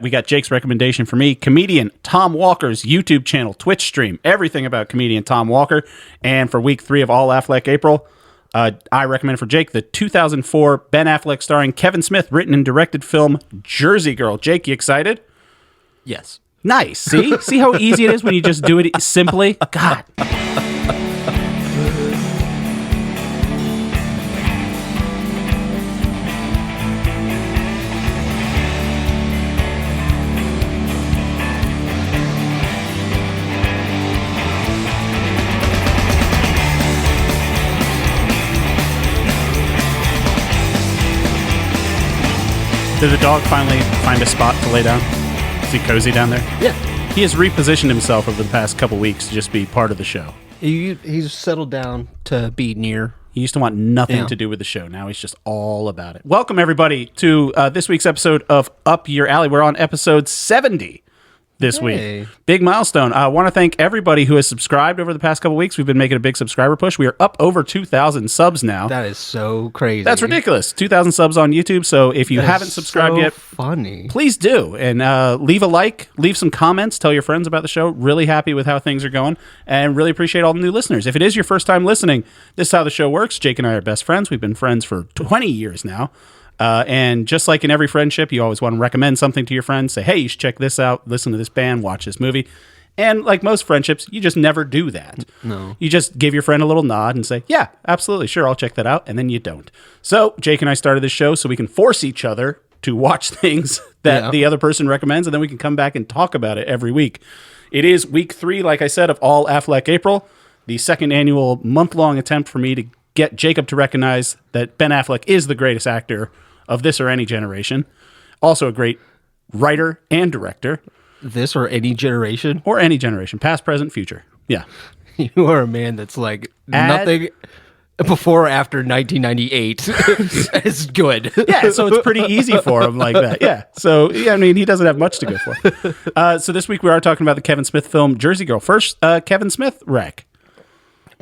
We got Jake's recommendation for me, comedian Tom Walker's YouTube channel, Twitch stream, everything about comedian Tom Walker. And for week 3 of All Affleck April, I recommend for Jake the 2004 Ben Affleck starring Kevin Smith written and directed film Jersey Girl. Jake, you excited? Yes. Nice. See how easy it is when you just do it simply? God. Did the dog finally find a spot to lay down? Is he cozy down there? Yeah. He has repositioned himself over the past couple weeks to just be part of the show. He's settled down to be near. He used to want nothing to do with the show. Now he's just all about it. Welcome, everybody, to this week's episode of Up Your Alley. We're on episode 70 this week. Big milestone. I want to thank everybody who has subscribed over the past couple weeks. We've been making a big subscriber push. We are up over 2,000 subs now. That is so crazy. That's ridiculous. 2,000 subs on YouTube. So if you haven't subscribed yet, please do. And leave a like, leave some comments, tell your friends about the show. Really happy with how things are going and really appreciate all the new listeners. If it is your first time listening, this is how the show works. Jake and I are best friends. We've been friends for 20 years now. And just like in every friendship, you always want to recommend something to your friends. Say, hey, you should check this out, listen to this band, watch this movie. And like most friendships, you just never do that. No. You just give your friend a little nod and say, yeah, absolutely, sure, I'll check that out. And then you don't. So Jake and I started this show so we can force each other to watch things that the other person recommends, and then we can come back and talk about it every week. It is week 3, like I said, of All Affleck April, the second annual month-long attempt for me to get Jacob to recognize that Ben Affleck is the greatest actor of this or any generation. Also a great writer and director. This or any generation? Or any generation. Past, present, future. Yeah. You are a man that's like nothing before or after 1998 is good. Yeah, so it's pretty easy for him like that. Yeah. So, yeah, I mean, he doesn't have much to go for. So this week we are talking about the Kevin Smith film Jersey Girl. First, Kevin Smith rec.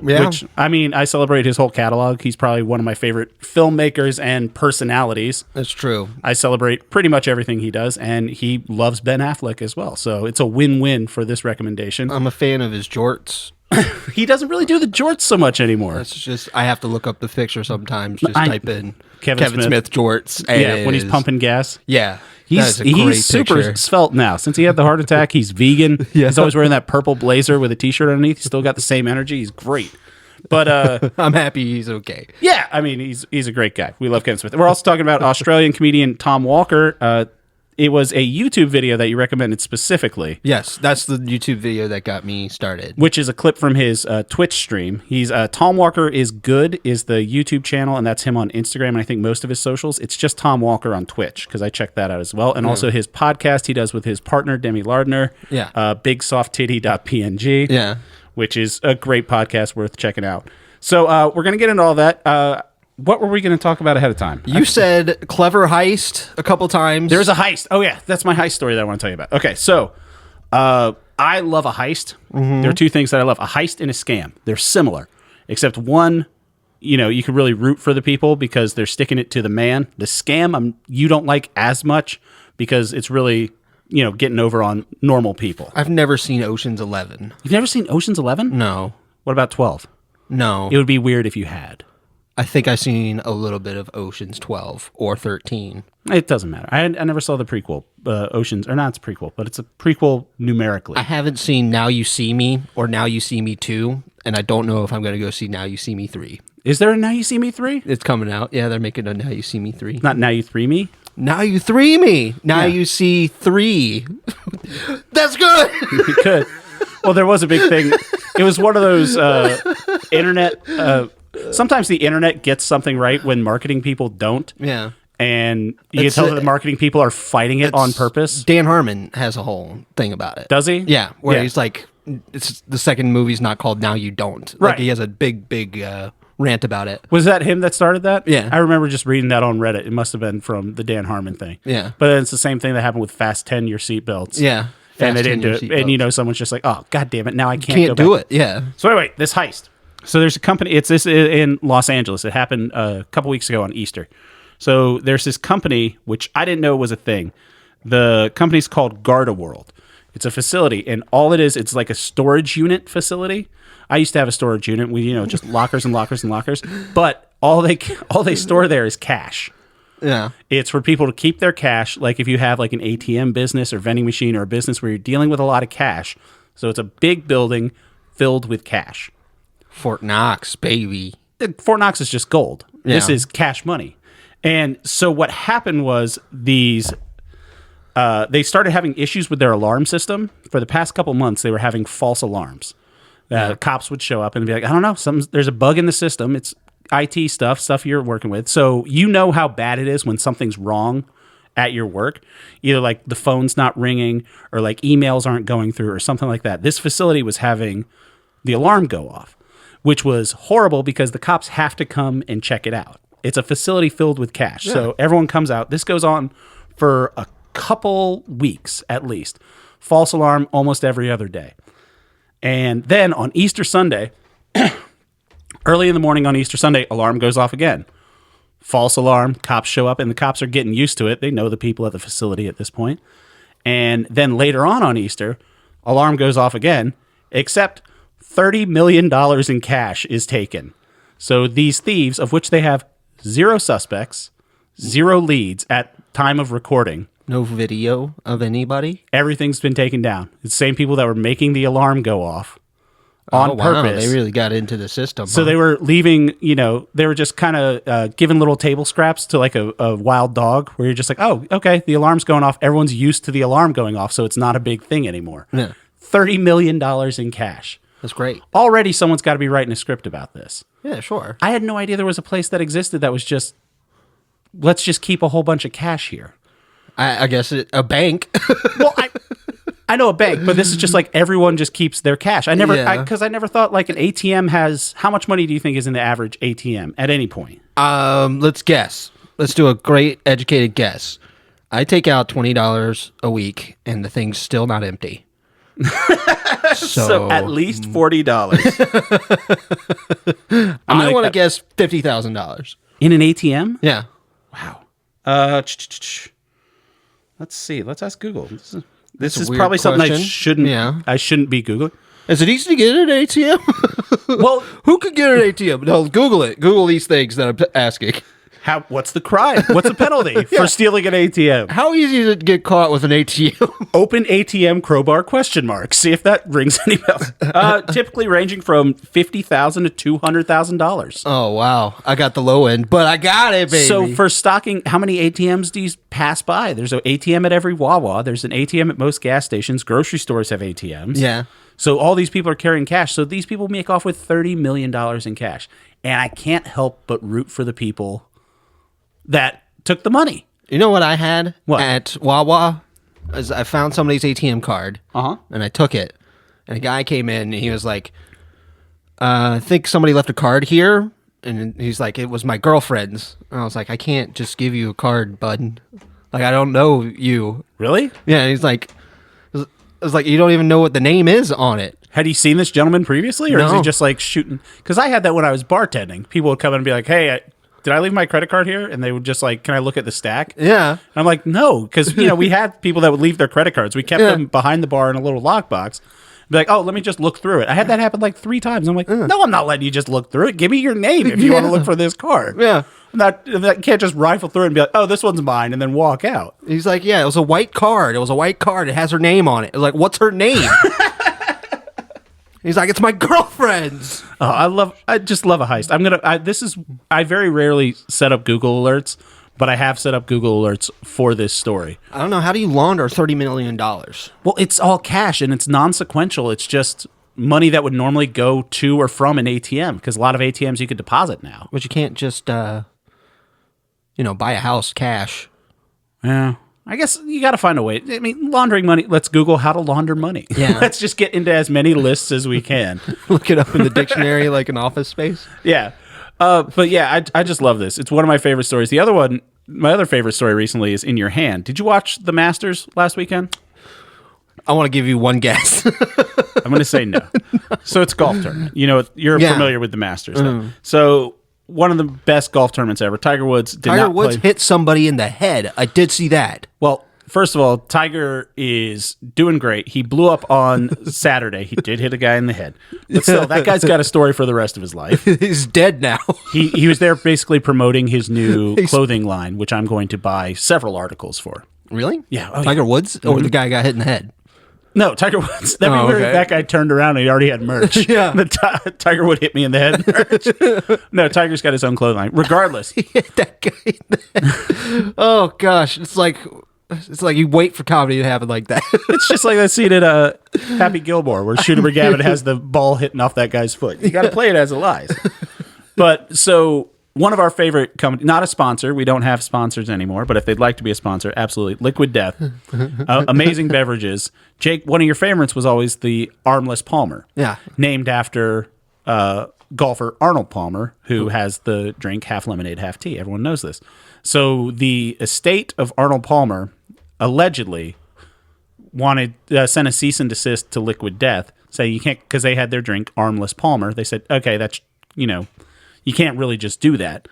Yeah. Which, I mean, I celebrate his whole catalog. He's probably one of my favorite filmmakers and personalities. That's true. I celebrate pretty much everything he does, and he loves Ben Affleck as well. So it's a win-win for this recommendation. I'm a fan of his jorts. He doesn't really do the jorts so much anymore. That's just, I have to look up the picture sometimes. Just type in Kevin Smith jorts. Yeah, when he's pumping gas. Yeah. He's super svelte now. Since he had the heart attack, he's vegan. He's always wearing that purple blazer with a t-shirt underneath. He's still got the same energy. He's great. But I'm happy he's okay. Yeah, I mean, he's a great guy. We love Kevin Smith. We're also talking about Australian comedian Tom Walker. It was a YouTube video that you recommended specifically. Yes, that's the YouTube video that got me started. Which is a clip from his Twitch stream. He's Tom Walker is Good is the YouTube channel, and that's him on Instagram, and I think most of his socials. It's just Tom Walker on Twitch, because I checked that out as well. And also his podcast he does with his partner, Demi Lardner. Yeah. BigSoftTitty.png. Yeah. Which is a great podcast worth checking out. So we're going to get into all that. What were we going to talk about ahead of time? You said clever heist a couple times. There's a heist. Oh, yeah. That's my heist story that I want to tell you about. Okay, so I love a heist. Mm-hmm. There are two things that I love. A heist and a scam. They're similar, except one, you can really root for the people because they're sticking it to the man. The scam, you don't like as much because it's really, getting over on normal people. I've never seen Ocean's 11. You've never seen Ocean's 11? No. What about 12? No. It would be weird if you had. I think I've seen a little bit of Ocean's 12 or 13. It doesn't matter. I never saw the prequel, Ocean's, or not it's a prequel, but it's a prequel numerically. I haven't seen Now You See Me or Now You See Me 2, and I don't know if I'm going to go see Now You See Me 3. Is there a Now You See Me 3? It's coming out. Yeah, they're making a Now You See Me 3. Not Now You 3 Me? Now You 3 Me. Now You See 3. That's good. You could. Well, there was a big thing. It was one of those internet... sometimes the internet gets something right when marketing people don't. Yeah. And you can tell that the marketing people are fighting it on purpose. Dan Harmon has a whole thing about it. Does he? Yeah. Where he's like, it's the second movie's not called Now You Don't. Right. Like he has a big rant about it. Was that him that started that? Yeah. I remember just reading that on Reddit. It must have been from the Dan Harmon thing. Yeah. But then it's the same thing that happened with Fast 10 your seatbelts. Yeah. And they didn't do it. And someone's just like, oh, God damn it. Now I can't do it. Yeah. So anyway, this heist. So there's a company, it's this in Los Angeles. It happened a couple weeks ago on Easter. So there's this company, which I didn't know was a thing. The company's called Garda World. It's a facility, and all it is, it's like a storage unit facility. I used to have a storage unit. We, just lockers and lockers and lockers. But all they store there is cash. Yeah. It's for people to keep their cash. Like if you have like an ATM business or vending machine or a business where you're dealing with a lot of cash. So it's a big building filled with cash. Fort Knox, baby. Fort Knox is just gold. Yeah. This is cash money. And so what happened was they started having issues with their alarm system. For the past couple months, they were having false alarms. Cops would show up and be like, I don't know, there's a bug in the system. It's IT stuff you're working with. So you know how bad it is when something's wrong at your work. Either like the phone's not ringing or like emails aren't going through or something like that. This facility was having the alarm go off, which was horrible because the cops have to come and check it out. It's a facility filled with cash. Yeah. So everyone comes out. This goes on for a couple weeks at least. False alarm almost every other day. And then on Easter Sunday, early in the morning on Easter Sunday, alarm goes off again. False alarm, cops show up, and the cops are getting used to it. They know the people at the facility at this point. And then later on Easter, alarm goes off again, except $30 million in cash is taken. So these thieves, of which they have 0 suspects, 0 leads at time of recording. No video of anybody? Everything's been taken down. It's the same people that were making the alarm go off on purpose. They really got into the system. So they were leaving, they were just kind of giving little table scraps to like a wild dog where you're just like, oh, okay, the alarm's going off. Everyone's used to the alarm going off, so it's not a big thing anymore. Yeah. $30 million in cash. That's great. Already someone's got to be writing a script about this. Yeah, sure. I had no idea there was a place that existed that was just, let's just keep a whole bunch of cash here. I guess a bank. Well, I know a bank, but this is just like everyone just keeps their cash. Because I never thought like an ATM has, how much money do you think is in the average ATM at any point? Let's guess. Let's do a great educated guess. I take out $20 a week and the thing's still not empty. So at least $40. I want to guess $50,000. In an ATM? Yeah. Wow. Let's see. Let's ask Google. This is probably something I shouldn't be Googling. Is it easy to get an ATM? Well, who could get an ATM? No, Google it. Google these things that I'm asking. What's the crime? What's the penalty for stealing an ATM? How easy is it to get caught with an ATM? Open ATM crowbar ? See if that rings any bells. Typically ranging from $50,000 to $200,000. Oh wow, I got the low end, but I got it, baby. So for stocking, how many ATMs do you pass by? There's an ATM at every Wawa. There's an ATM at most gas stations. Grocery stores have ATMs. Yeah. So all these people are carrying cash. So these people make off with $30 million in cash, and I can't help but root for the people that took the money. You know what I had what? At Wawa? Is I found somebody's ATM card, and I took it. And a guy came in, and he was like, I think somebody left a card here. And he's like, it was my girlfriend's. And I was like, I can't just give you a card, bud. Like, I don't know you. Really? Yeah, and he's like, I was like, you don't even know what the name is on it. Had he seen this gentleman previously? Or is he just like shooting? Because I had that when I was bartending. People would come in and be like, hey, did I leave my credit card here? And they would just like, can I look at the stack? Yeah. And I'm like, no, because we had people that would leave their credit cards. We kept them behind the bar in a little lockbox. Be like, oh, let me just look through it. I had that happen like 3 times. I'm like, no, I'm not letting you just look through it. Give me your name if you want to look for this card. Yeah. You can't just rifle through it and be like, oh, this one's mine, and then walk out. He's like, yeah, it was a white card. It was a white card. It has her name on it. It was like, what's her name? He's like, it's my girlfriend's. Oh, I just love a heist. I very rarely set up Google alerts, but I have set up Google alerts for this story. I don't know. How do you launder $30 million? Well, it's all cash and it's non-sequential. It's just money that would normally go to or from an ATM because a lot of ATMs you could deposit now. But you can't just, buy a house cash. Yeah. I guess you got to find a way. I mean, laundering money. Let's Google how to launder money. Yeah. Let's just get into as many lists as we can. Look it up in the dictionary like an Office Space. Yeah. But yeah, I just love this. It's one of my favorite stories. My other favorite story recently is In Your Hand. Did you watch the Masters last weekend? I want to give you one guess. I'm going to say no. So it's a golf tournament. You're familiar with the Masters. So one of the best golf tournaments ever. Tiger Woods hit somebody in the head. I did see that. Well, First of all, Tiger is doing great. He blew up on Saturday. He did hit a guy in the head. But still, that guy's got a story for the rest of his life. He's dead now. He was there basically promoting his new clothing line, which I'm going to buy several articles for. Really? Yeah. Tiger Woods? Or the guy got hit in the head? No, Tiger Woods. That'd be weird if that guy turned around and he already had merch. Yeah. Tiger Wood hit me in the head merch. No, Tiger's got his own clothing line. Regardless. He hit that guy in the head. Oh, gosh. It's like you wait for comedy to happen like that. It's just like that scene at Happy Gilmore where Shooter McGavin has the ball hitting off that guy's foot. You got to play it as it lies. But so one of our favorite companies, not a sponsor. We don't have sponsors anymore, but if they'd like to be a sponsor, absolutely. Liquid Death. Amazing beverages. Jake, one of your favorites was always the Armless Palmer. Yeah. Named after golfer Arnold Palmer, who has the drink half lemonade, half tea. Everyone knows this. So the estate of Arnold Palmer allegedly sent a cease and desist to Liquid Death, saying you can't, because they had their drink Armless Palmer. They said, okay, that's, you can't really just do that.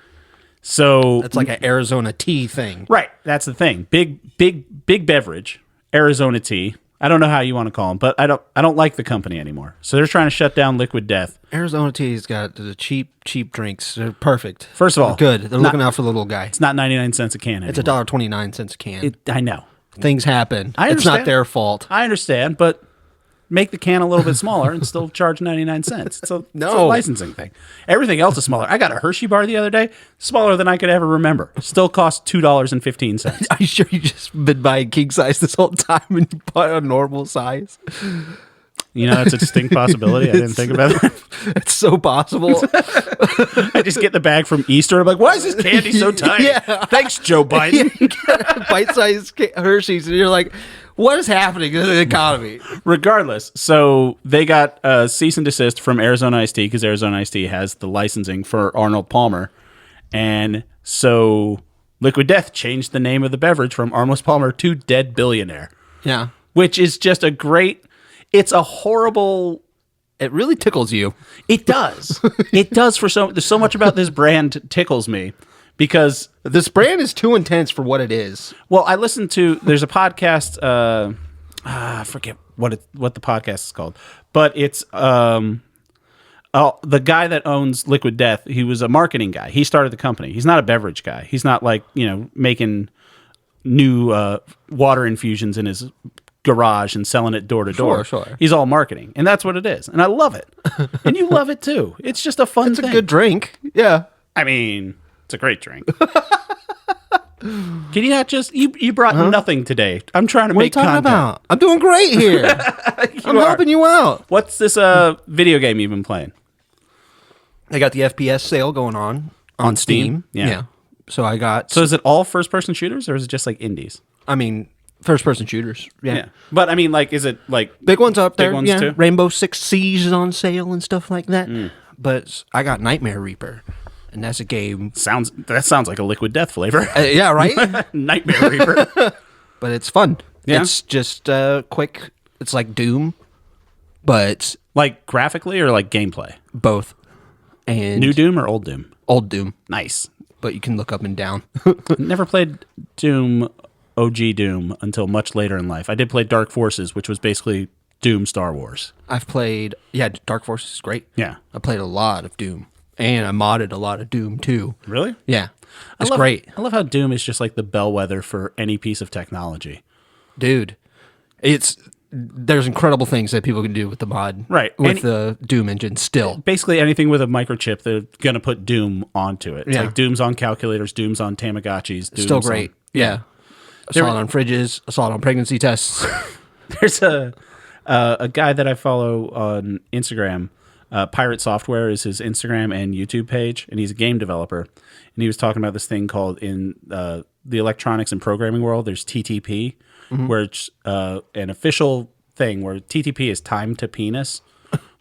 So that's like an Arizona tea thing. Right. That's the thing. Big beverage, Arizona tea. I don't know how you want to call them, but I don't like the company anymore. So they're trying to shut down Liquid Death. Arizona Tea's got the cheap drinks. They're perfect. First of all, they're good. They're looking out for the little guy. It's not 99 cents a can anymore. It's $1.29 a can. I know. Things happen. I understand. It's not their fault. I understand, but make the can a little bit smaller and still charge 99 cents. It's a licensing thing. Everything else is smaller. I got a Hershey bar the other day, smaller than I could ever remember. Still costs $2.15. Are you sure you just been buying king size this whole time and you bought a normal size? That's a distinct possibility. I didn't think about it. It's so possible. I just get the bag from Easter. I'm like, why is this candy so tiny? Yeah. Thanks, Joe Biden. Bite-sized Hershey's, and you're like, what is happening in the economy? Regardless, so they got a cease and desist from Arizona Iced Tea because Arizona Iced Tea has the licensing for Arnold Palmer. And so Liquid Death changed the name of the beverage from Armless Palmer to Dead Billionaire. Yeah. Which is just it's a horrible... It really tickles you. It does. It does there's so much about this brand tickles me. Because this brand is too intense for what it is. Well, I listened to, there's a podcast, I forget what the podcast is called, but it's the guy that owns Liquid Death. He was a marketing guy. He started the company. He's not a beverage guy. He's not like, making new water infusions in his garage and selling it door to door. Sure. He's all marketing. And that's what it is. And I love it. And you love it too. It's just a fun thing. It's a good drink. Yeah. I mean... It's a great drink. Can you not just... You brought nothing today. I'm trying to make content. What are you talking about? I'm doing great here. I'm helping you out. What's this video game you've been playing? I got the FPS sale going on Steam. Yeah. So I got... So is it all first-person shooters, or is it just like indies? I mean, first-person shooters. Yeah. But I mean, like, is it like... Big ones up there. Big ones too? Rainbow Six Siege is on sale and stuff like that. But I got Nightmare Reaper. And that's a game. That sounds like a Liquid Death flavor. Yeah, right? Nightmare Reaper. But it's fun. Yeah. It's just quick. It's like Doom, but like graphically or like gameplay? Both. And new Doom or old Doom? Old Doom. Nice. But you can look up and down. Never played Doom, OG Doom, until much later in life. I did play Dark Forces, which was basically Doom Star Wars. I've played... Dark Forces is great. Yeah. I played a lot of Doom. And I modded a lot of Doom, too. Really? Yeah. It's great. I love how Doom is just like the bellwether for any piece of technology. Dude, there's incredible things that people can do with the mod. Right. With the Doom engine still. Basically anything with a microchip, they're going to put Doom onto it. It's like Doom's on calculators, Doom's on Tamagotchis. Doom's still great. Yeah. I saw it on fridges. I saw it on pregnancy tests. There's a guy that I follow on Instagram. Pirate Software is his Instagram and YouTube page, and he's a game developer. And he was talking about this thing called, in the electronics and programming world, there's TTP, where it's an official thing where TTP is time to penis,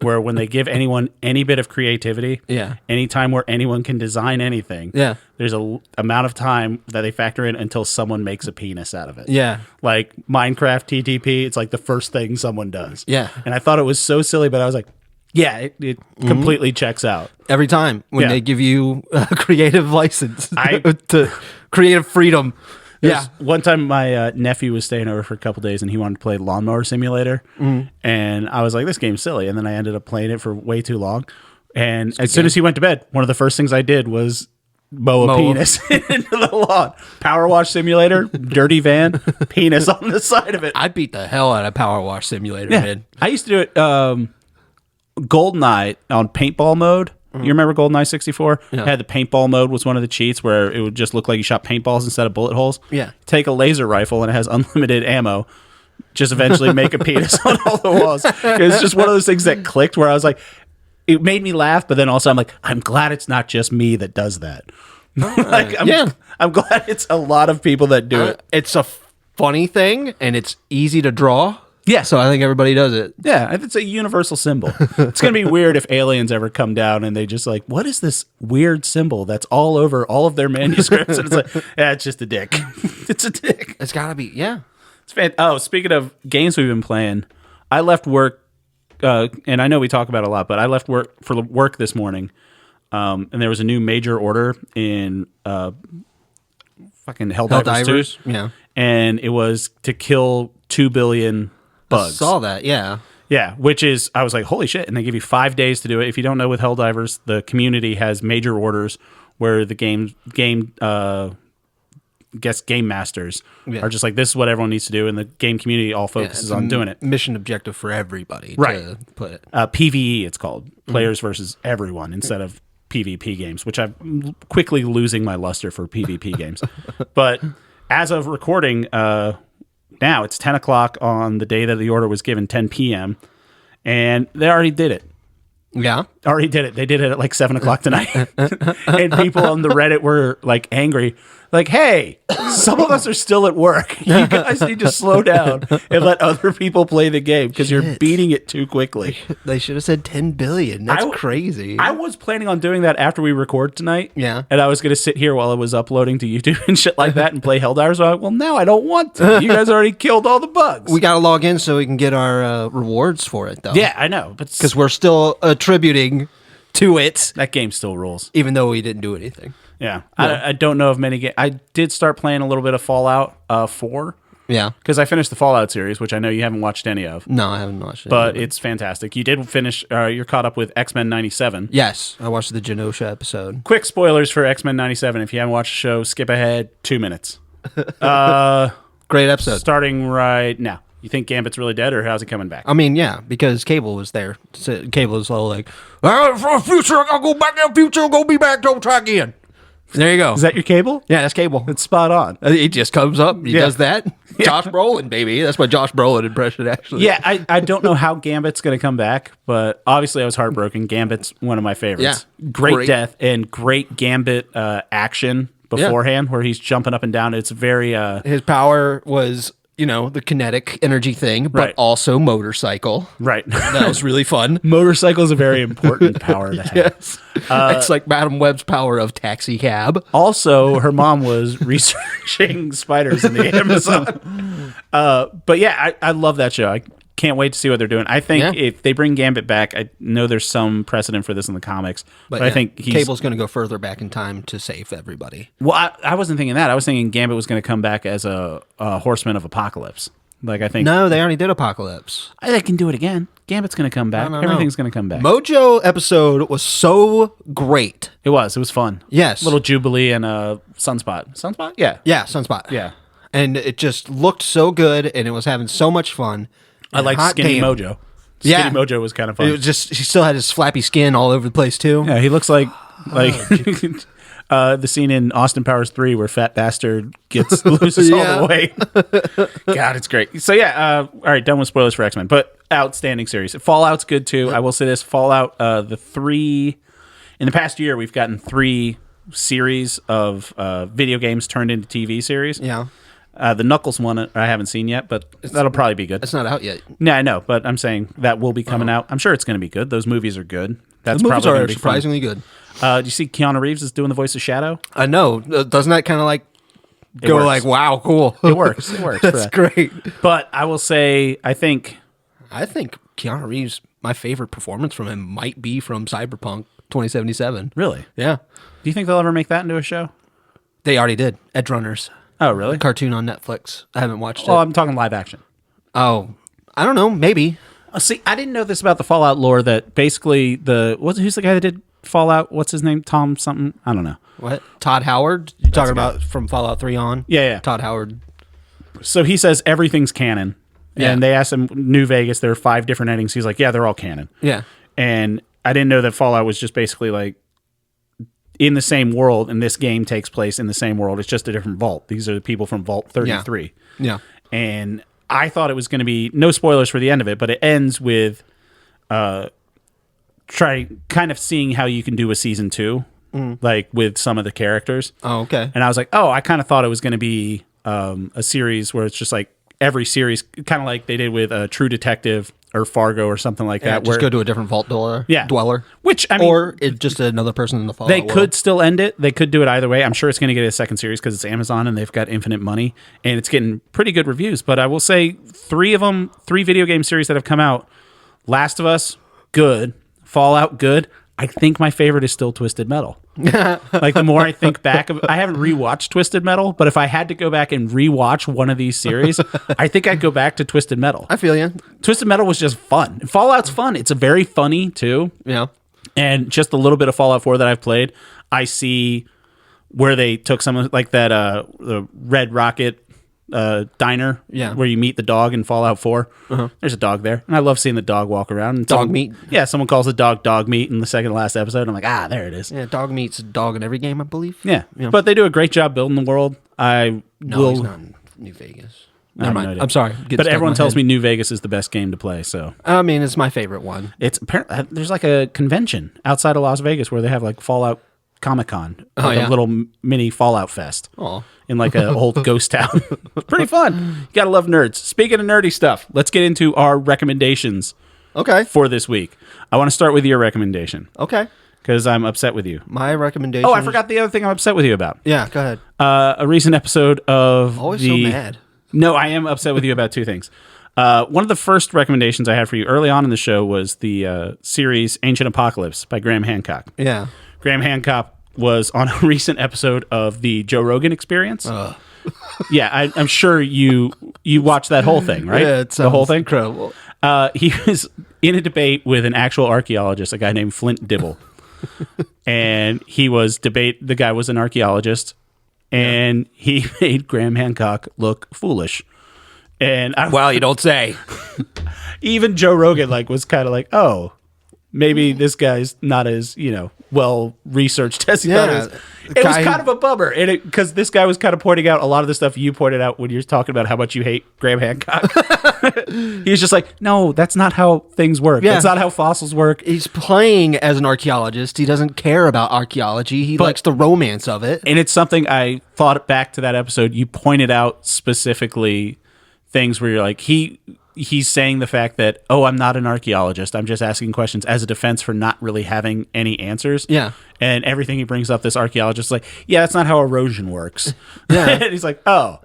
where when they give anyone any bit of creativity, any time where anyone can design anything, there's a amount of time that they factor in until someone makes a penis out of it. Yeah. Like Minecraft TTP, it's like the first thing someone does. Yeah. And I thought it was so silly, but I was like, yeah, it completely checks out. Every time when they give you a creative license to creative freedom. One time my nephew was staying over for a couple days and he wanted to play Lawnmower Simulator. And I was like, this game's silly. And then I ended up playing it for way too long. And as soon as he went to bed, one of the first things I did was mow a penis into the lawn. Power Wash Simulator, dirty van, penis on the side of it. I beat the hell out of Power Wash Simulator, man. I used to do it GoldenEye on paintball mode. You remember GoldenEye 64? Yeah. It had the paintball mode was one of the cheats where it would just look like you shot paintballs instead of bullet holes. Yeah. Take a laser rifle and it has unlimited ammo. Just eventually make a penis on all the walls. It's just one of those things that clicked where I was like, it made me laugh, but then also I'm like, I'm glad it's not just me that does that. I'm glad it's a lot of people that do it. It's a funny thing and it's easy to draw. Yeah. So I think everybody does it. Yeah, it's a universal symbol. It's going to be weird if aliens ever come down and they just like, what is this weird symbol that's all over all of their manuscripts? And it's like, yeah, it's just a dick. It's a dick. It's got to be, yeah. Oh, speaking of games we've been playing, I left work, and I know we talk about it a lot, but I left work for work this morning, and there was a new major order in fucking Helldivers 2. Yeah. And it was to kill 2 billion bugs. I saw that, yeah. Yeah, which is, I was like, holy shit. And they give you 5 days to do it. If you don't know, with Helldivers, the community has major orders where the game masters are just like, this is what everyone needs to do. And the game community all focuses on doing it. Mission objective for everybody. Right. To put it. PvE, it's called. Players versus everyone instead of PvP games, which I'm quickly losing my luster for PvP games. But as of recording, now it's 10 o'clock on the day that the order was given, 10 p.m. And they already did it. Yeah. Already did it. They did it at like 7 o'clock tonight. And people on the Reddit were like angry. Like, hey, some of us are still at work. You guys need to slow down and let other people play the game because you're beating it too quickly. They should have said 10 billion. That's crazy. I was planning on doing that after we record tonight. Yeah. And I was going to sit here while it was uploading to YouTube and shit like that and play Helldivers. So well, now I don't want to. You guys already killed all the bugs. We got to log in so we can get our rewards for it, though. Yeah, I know. Because we're still attributing to it. That game still rules. Even though we didn't do anything. Yeah. I don't know of many games. I did start playing a little bit of Fallout 4. Yeah. Because I finished the Fallout series, which I know you haven't watched any of. No, I haven't watched it. But it's fantastic. You did finish, you're caught up with X-Men 97. Yes. I watched the Genosha episode. Quick spoilers for X-Men 97. If you haven't watched the show, skip ahead 2 minutes. Great episode. Starting right now. You think Gambit's really dead, or how's he coming back? I mean, yeah, because Cable was there. So Cable was all like, for the future, I'll go back in the future, I'll go be back, don't try again. There you go. Is that your Cable? Yeah, that's Cable. It's spot on. He just comes up, he does that. Yeah. Josh Brolin, baby. That's my Josh Brolin impression, actually. Yeah, I don't know how Gambit's going to come back, but obviously I was heartbroken. Gambit's one of my favorites. Yeah. Great death and great Gambit action beforehand where he's jumping up and down. It's very... His power was... the kinetic energy thing, but also motorcycle. Right. That was really fun. Motorcycle is a very important power to have. Yes. It's like Madam Web's power of taxi cab. Also, her mom was researching spiders in the Amazon. But yeah, I love that show. I can't wait to see what they're doing. I think if they bring Gambit back, I know there's some precedent for this in the comics, but I think Cable's going to go further back in time to save everybody. Well, I wasn't thinking that. I was thinking Gambit was going to come back as a Horseman of Apocalypse. Like I think no, they already did Apocalypse. They can do it again. Gambit's going to come back. Everything's going to come back. Mojo episode was so great. It was fun. Yes, little Jubilee and Sunspot. Sunspot, yeah, Sunspot, yeah. And it just looked so good, and it was having so much fun. I like Skinny Mojo. Skinny Mojo was kind of fun. It was just he still had his flappy skin all over the place too. Yeah, he looks like the scene in Austin Powers 3 where Fat Bastard loses all the weight. God, it's great. So yeah, all right, done with spoilers for X-Men, but outstanding series. Fallout's good too. I will say this: Fallout, in the past year, we've gotten 3 series of video games turned into TV series. Yeah. The Knuckles one I haven't seen yet, but that'll probably be good. It's not out yet. Yeah, I know, but I'm saying that will be coming out. I'm sure it's going to be good. Those movies are good. That's probably going to be surprisingly good. Do you see Keanu Reeves is doing the voice of Shadow? I know. Doesn't that kind of like go works. like, wow, cool. It works. It works. That's great. But I will say, I think Keanu Reeves, my favorite performance from him might be from Cyberpunk 2077. Really? Yeah. Do you think they'll ever make that into a show? They already did. Edge Runners. Oh, really? Cartoon on Netflix. I haven't watched it. Oh, I'm talking live action. Oh, I don't know. Maybe. See, I didn't know this about the Fallout lore. That basically who's the guy that did Fallout? What's his name? Tom something? I don't know. What? Todd Howard? You're talking about from Fallout 3 on? Yeah. Todd Howard. So he says everything's canon. Yeah. And they asked him, New Vegas, there are 5 different endings. He's like, yeah, they're all canon. Yeah. And I didn't know that Fallout was just basically like in the same world, and this game takes place in the same world. It's just a different vault. These are the people from Vault 33. Yeah. And I thought it was going to be, no spoilers for the end of it, but it ends with kind of seeing how you can do a season 2, like with some of the characters. Oh, okay. And I was like, I kind of thought it was going to be a series where it's just like every series, kind of like they did with True Detective or Fargo or something like that. Just go to a different vault dweller. Which, I mean... Or it's just another person in the Fallout world. Could still end it. They could do it either way. I'm sure it's going to get a second series because it's Amazon and they've got infinite money. And it's getting pretty good reviews. But I will say 3 video game series that have come out. Last of Us, good. Fallout, good. I think my favorite is still Twisted Metal. Like, the more I think back, I haven't rewatched Twisted Metal, but if I had to go back and rewatch one of these series, I think I'd go back to Twisted Metal. I feel you. Twisted Metal was just fun. Fallout's fun. It's a very funny, too. Yeah. And just a little bit of Fallout 4 that I've played, I see where they took some of, like that the Red Rocket diner, where you meet the dog in Fallout 4. There's a dog there, and I love seeing the dog walk around. And dog meat. Yeah, someone calls the dog meat in the second to last episode. I'm like, there it is. Yeah, dog meat's a dog in every game, I believe. Yeah, but they do a great job building the world. He's not in New Vegas. Never mind. I'm sorry. But everyone tells me New Vegas is the best game to play. So I mean, it's my favorite one. It's apparently there's like a convention outside of Las Vegas where they have like Fallout Comic-Con, like a little mini Fallout Fest. In like an old ghost town. It's pretty fun. You gotta love nerds. Speaking of nerdy stuff, let's get into our recommendations. For this week. I want to start with your recommendation. Because I'm upset with you. My recommendation. Oh, I forgot the other thing I'm upset with you about. Yeah, go ahead. A recent episode of Always so mad. No, I am upset with you about 2 things. One of the first recommendations I had for you early on in the show was the series Ancient Apocalypse by Graham Hancock. Yeah. Graham Hancock was on a recent episode of the Joe Rogan Experience. Yeah, I'm sure you watched that whole thing, right? Yeah, the whole thing. Incredible. He was in a debate with an actual archaeologist, a guy named Flint Dibble, and the guy was an archaeologist, and he made Graham Hancock look foolish. And you don't say. Even Joe Rogan was kind of like, oh, maybe this guy's not as well researched as he thought it was. It was kind of a bummer, because this guy was kind of pointing out a lot of the stuff you pointed out when you're talking about how much you hate Graham Hancock. He was just like, no, that's not how things work. That's not how fossils work. He's playing as an archaeologist. He doesn't care about archaeology. He likes the romance of it. And it's something I thought back to that episode. You pointed out specifically things where you're like, he's saying the fact that, I'm not an archaeologist. I'm just asking questions as a defense for not really having any answers. Yeah. And everything he brings up, this archaeologist is like, that's not how erosion works. Yeah. And he's like, oh,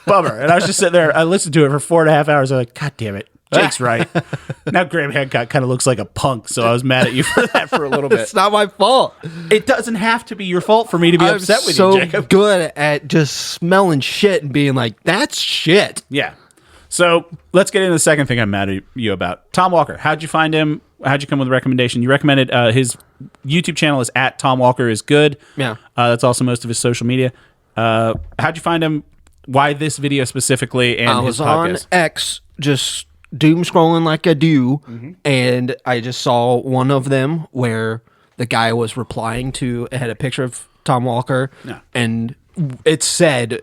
bummer. And I was just sitting there. I listened to it for 4.5 hours. I'm like, God damn it. Jake's right. Now Graham Hancock kind of looks like a punk, so I was mad at you for that for a little bit. It's not my fault. It doesn't have to be your fault for me to be upset with you, Jacob. I'm so good at just smelling shit and being like, that's shit. Yeah. So let's get into the second thing I'm mad at you about. Tom Walker. How'd you find him? How'd you come with a recommendation? You recommended his YouTube channel is at Tom Walker is good. Yeah. That's also most of his social media. How'd you find him? Why this video specifically and his podcast? I was on X just doom scrolling like I do, and I just saw one of them where the guy was replying to, it had a picture of Tom Walker, and it said...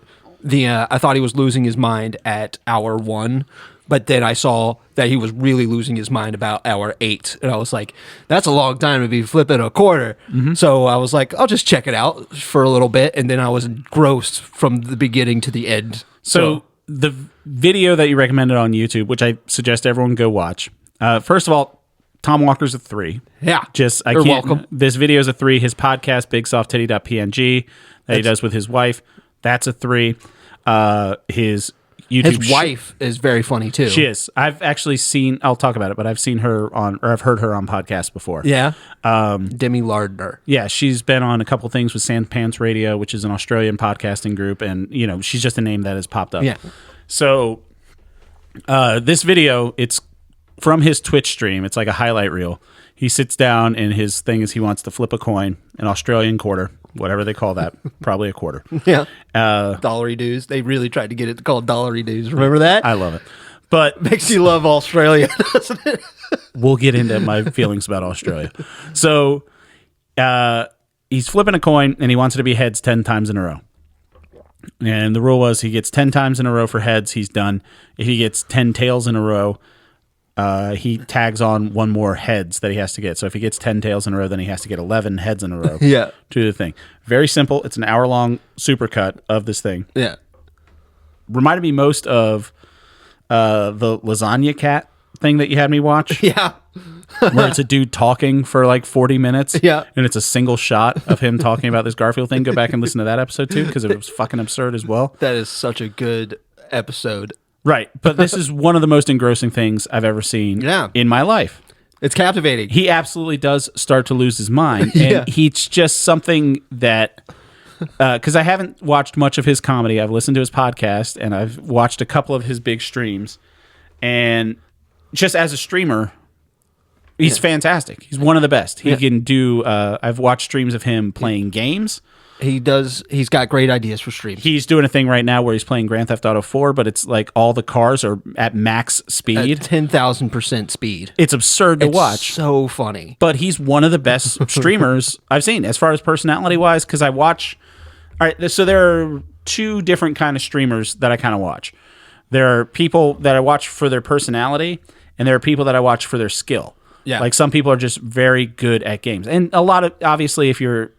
I thought he was losing his mind at hour 1, but then I saw that he was really losing his mind about hour 8, and I was like, that's a long time to be flipping a quarter. So I was like, I'll just check it out for a little bit, and then I was engrossed from the beginning to the end. So the video that you recommended on YouTube, which I suggest everyone go watch, first of all, Tom Walker's a 3. Yeah. You're welcome. This video is a 3. His podcast, BigSoftTitty.png, that he does with his wife, that's a 3. His YouTube. His wife is very funny too. She is. I've actually seen. I'll talk about it, but I've seen her on, or I've heard her on podcasts before. Yeah. Demi Lardner. Yeah, she's been on a couple things with Sandpants Radio, which is an Australian podcasting group, and she's just a name that has popped up. Yeah. So this video, it's from his Twitch stream. It's like a highlight reel. He sits down, and his thing is he wants to flip a coin, an Australian quarter, whatever they call that, probably a quarter. Yeah. Dollary dues. They really tried to get it called dollary dues. Remember that? I love it. But makes you love Australia, doesn't it? We'll get into my feelings about Australia. So he's flipping a coin, and he wants it to be heads 10 times in a row. And the rule was he gets 10 times in a row for heads, he's done. If he gets 10 tails in a row, he tags on one more heads that he has to get. So if he gets 10 tails in a row, then he has to get 11 heads in a row to do the thing. Very simple. It's an hour-long supercut of this thing. Yeah. Reminded me most of the Lasagna Cat thing that you had me watch. Yeah. Where it's a dude talking for like 40 minutes. Yeah. And it's a single shot of him talking about this Garfield thing. Go back and listen to that episode too, because it was fucking absurd as well. That is such a good episode. Right. But this is one of the most engrossing things I've ever seen in my life. It's captivating. He absolutely does start to lose his mind. And he's just something that... Because I haven't watched much of his comedy. I've listened to his podcast, and I've watched a couple of his big streams. And just as a streamer... He's fantastic. He's one of the best. He can do... I've watched streams of him playing games. He's got great ideas for streams. He's doing a thing right now where he's playing Grand Theft Auto 4, but it's like all the cars are at max speed. At 10,000% speed. It's absurd to watch. So funny. But he's one of the best streamers I've seen as far as personality-wise, because I watch... All right, so there are two different kind of streamers that I kind of watch. There are people that I watch for their personality, and there are people that I watch for their skill. Yeah. Like some people are just very good at games. And a lot of, obviously, if you're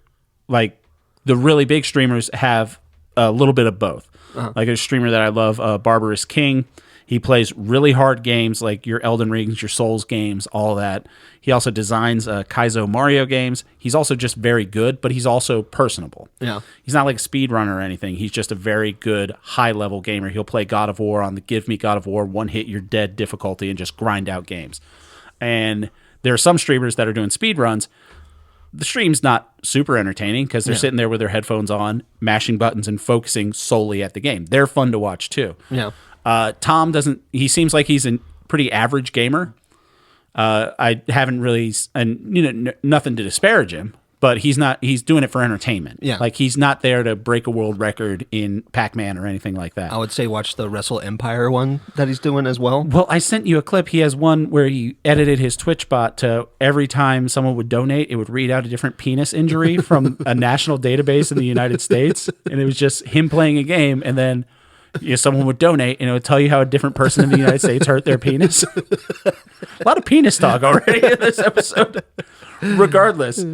like the really big streamers have a little bit of both. Like a streamer that I love, Barbarous King. He plays really hard games like your Elden Rings, your Souls games, all that. He also designs Kaizo Mario games. He's also just very good, but he's also personable. Yeah. He's not like a speedrunner or anything. He's just a very good high-level gamer. He'll play God of War on the Give Me God of War, one hit, you're dead difficulty, and just grind out games. And there are some streamers that are doing speed runs. The stream's not super entertaining because they're sitting there with their headphones on, mashing buttons and focusing solely at the game. They're fun to watch too. Yeah. Tom doesn't. He seems like he's a pretty average gamer. I haven't really, and nothing to disparage him, but he's not. He's doing it for entertainment. Yeah. Like he's not there to break a world record in Pac-Man or anything like that. I would say watch the Wrestle Empire one that he's doing as well. Well, I sent you a clip. He has one where he edited his Twitch bot to every time someone would donate, it would read out a different penis injury from a national database in the United States, and it was just him playing a game, and then someone would donate, and it would tell you how a different person in the United States hurt their penis. A lot of penis talk already in this episode. Regardless.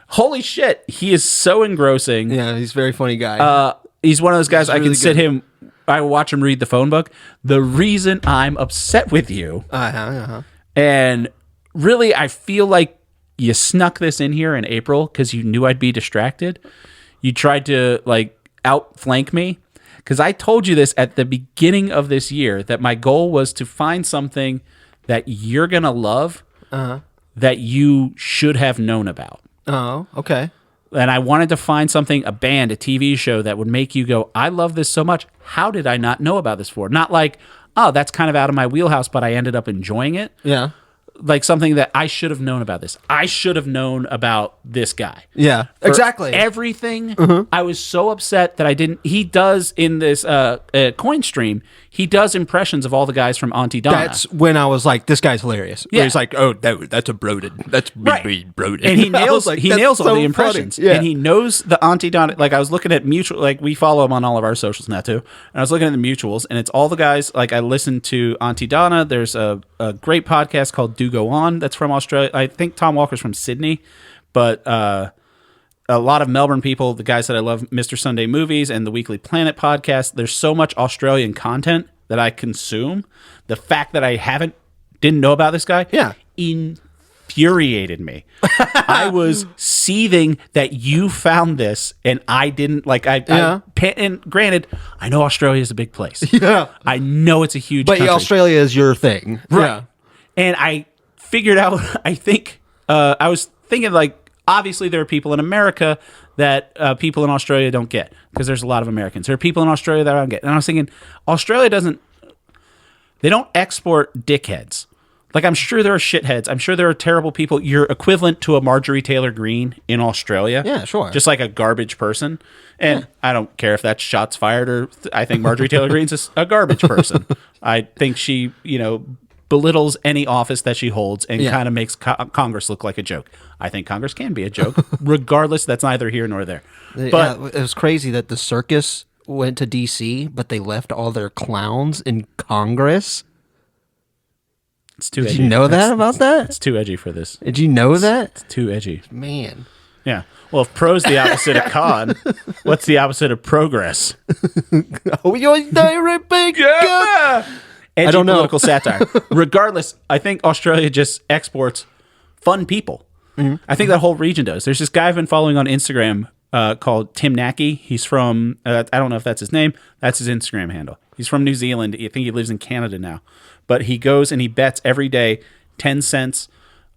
Holy shit, he is so engrossing. Yeah, he's a very funny guy. He's one of those guys I can sit him, I watch him read the phone book. The reason I'm upset with you, and really I feel like you snuck this in here in April because you knew I'd be distracted. You tried to like outflank me because I told you this at the beginning of this year that my goal was to find something that you're going to love that you should have known about. Oh, okay. And I wanted to find something, a band, a TV show that would make you go, I love this so much. How did I not know about this before? Not like, oh, that's kind of out of my wheelhouse, but I ended up enjoying it. Yeah. Like something that I should have known about this. I should have known about this guy. Yeah, For exactly. Everything. I was so upset that I didn't. He does in this coin stream, he does impressions of all the guys from Auntie Donna. That's when I was like, this guy's hilarious. Yeah. He's like, oh, that's a Broden. That's right. Broden. And he nails, like, he nails all the impressions. Yeah. And he knows the Auntie Donna. Like I was looking at mutual, like we follow him on all of our socials now too. And I was looking at the mutuals, and it's all the guys. Like I listened to Auntie Donna. There's a great podcast called Do Go On that's from Australia. I think Tom Walker's from Sydney, but a lot of Melbourne people, the guys that I love, Mr. Sunday Movies and the Weekly Planet podcast. There's so much Australian content that I consume. The fact that I didn't know about this guy, infuriated me. I was seething that you found this and I didn't. Like, and granted, I know Australia is a big place. Yeah. I know it's a huge But country. Australia is your thing. Right. Yeah. And I figured out, I think, I was thinking, like, obviously there are people in America that people in Australia don't get, because there's a lot of Americans. There are people in Australia that I don't get. And I was thinking, Australia they don't export dickheads. Like, I'm sure there are shitheads. I'm sure there are terrible people. You're equivalent to a Marjorie Taylor Greene in Australia. Yeah, sure. Just like a garbage person. And I don't care if that's shots fired or I think Marjorie Taylor Greene's a garbage person. I think she, belittles any office that she holds and kind of makes Congress look like a joke. I think Congress can be a joke. Regardless, that's neither here nor there. But it was crazy that the circus went to D.C., but they left all their clowns in Congress. It's too edgy. Did you know that about that? It's too edgy for this. Did you know that? It's too edgy. Man. Yeah. Well, if pro's the opposite of con, what's the opposite of progress? Oh, you're big. Yeah. Edgy I don't know. Political satire. Regardless, I think Australia just exports fun people. Mm-hmm. I think that whole region does. There's this guy I've been following on Instagram called Tim Nackey. He's from, I don't know if that's his name. That's his Instagram handle. He's from New Zealand. I think he lives in Canada now. But he goes and he bets every day 10 cents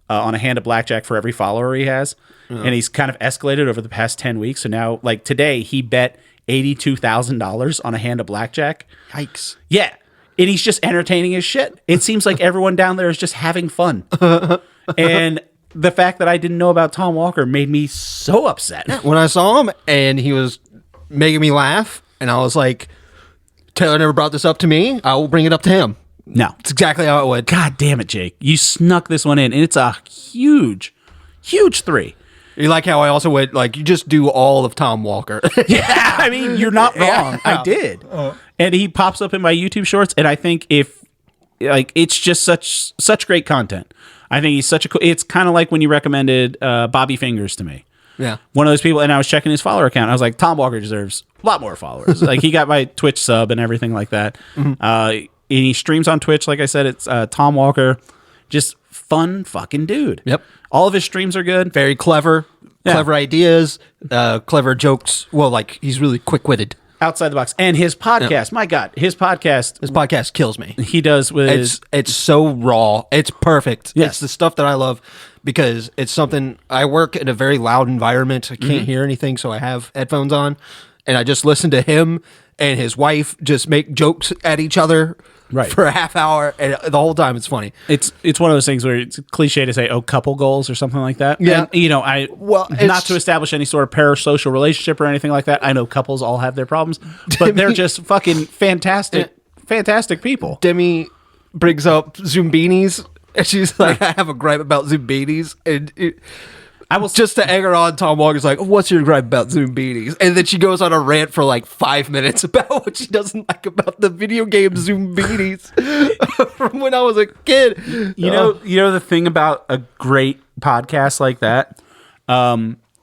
on a hand of blackjack for every follower he has. Mm-hmm. And he's kind of escalated over the past 10 weeks. So now, like today, he bet $82,000 on a hand of blackjack. Yikes. Yeah. And he's just entertaining his shit. It seems like everyone down there is just having fun. And the fact that I didn't know about Tom Walker made me so upset. When I saw him and he was making me laugh, and I was like, Taylor never brought this up to me. I will bring it up to him. No. It's exactly how it would. God damn it, Jake. You snuck this one in, and it's a huge, huge 3. You like how I also went, like, you just do all of Tom Walker. Yeah, I mean, you're not wrong. Yeah. I did. And he pops up in my YouTube shorts, and I think it's just such great content. I think he's such a cool, it's kind of like when you recommended Bobby Fingers to me. Yeah. One of those people, and I was checking his follower account. I was like, Tom Walker deserves a lot more followers. Like, he got my Twitch sub and everything like that. Mm-hmm. And he streams on Twitch. Like I said, it's Tom Walker. Just fun fucking dude. Yep. All of his streams are good. Very clever. Yeah. Clever ideas. Clever jokes. Well, like, he's really quick-witted. Outside the box. And his podcast, my God, his podcast kills me. He does with... It's so raw. It's perfect. Yes. It's the stuff that I love because it's something... I work in a very loud environment. I can't hear anything, so I have headphones on. And I just listen to him and his wife just make jokes at each other for a half hour. And the whole time it's funny. It's one of those things where it's cliche to say, couple goals or something like that. Yeah. And, not to establish any sort of parasocial relationship or anything like that. I know couples all have their problems, but they're just fucking fantastic people. Demi brings up Zumbinis, and she's like, I have a gripe about Zumbinis. And just to egg her on, Tom Walker's like, what's your gripe about Zumbinis? And then she goes on a rant for like 5 minutes about what she doesn't like about the video game Zumbinis from when I was a kid. You know the thing about a great podcast like that?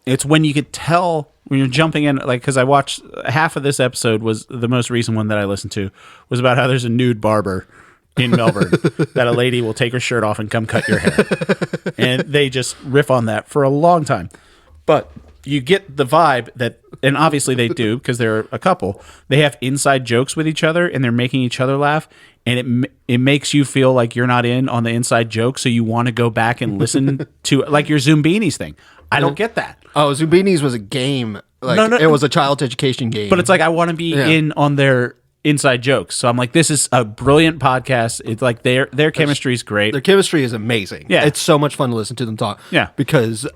It's when you could tell when you're jumping in, like, because I watched half of this episode was the most recent one that I listened to was about how there's a nude barber in Melbourne that a lady will take her shirt off and come cut your hair. And they just riff on that for a long time. But you get the vibe that, and obviously they do because they're a couple, they have inside jokes with each other and they're making each other laugh. And it makes you feel like you're not in on the inside joke. So you want to go back and listen to like your Zumbinis thing. I don't get that. Oh, Zumbinis was a game. Like, it was a child's education game. But it's like, I want to be in on their inside jokes. So I'm like, this is a brilliant podcast. It's like their chemistry is great. Their chemistry is amazing. Yeah. It's so much fun to listen to them talk. Yeah. Because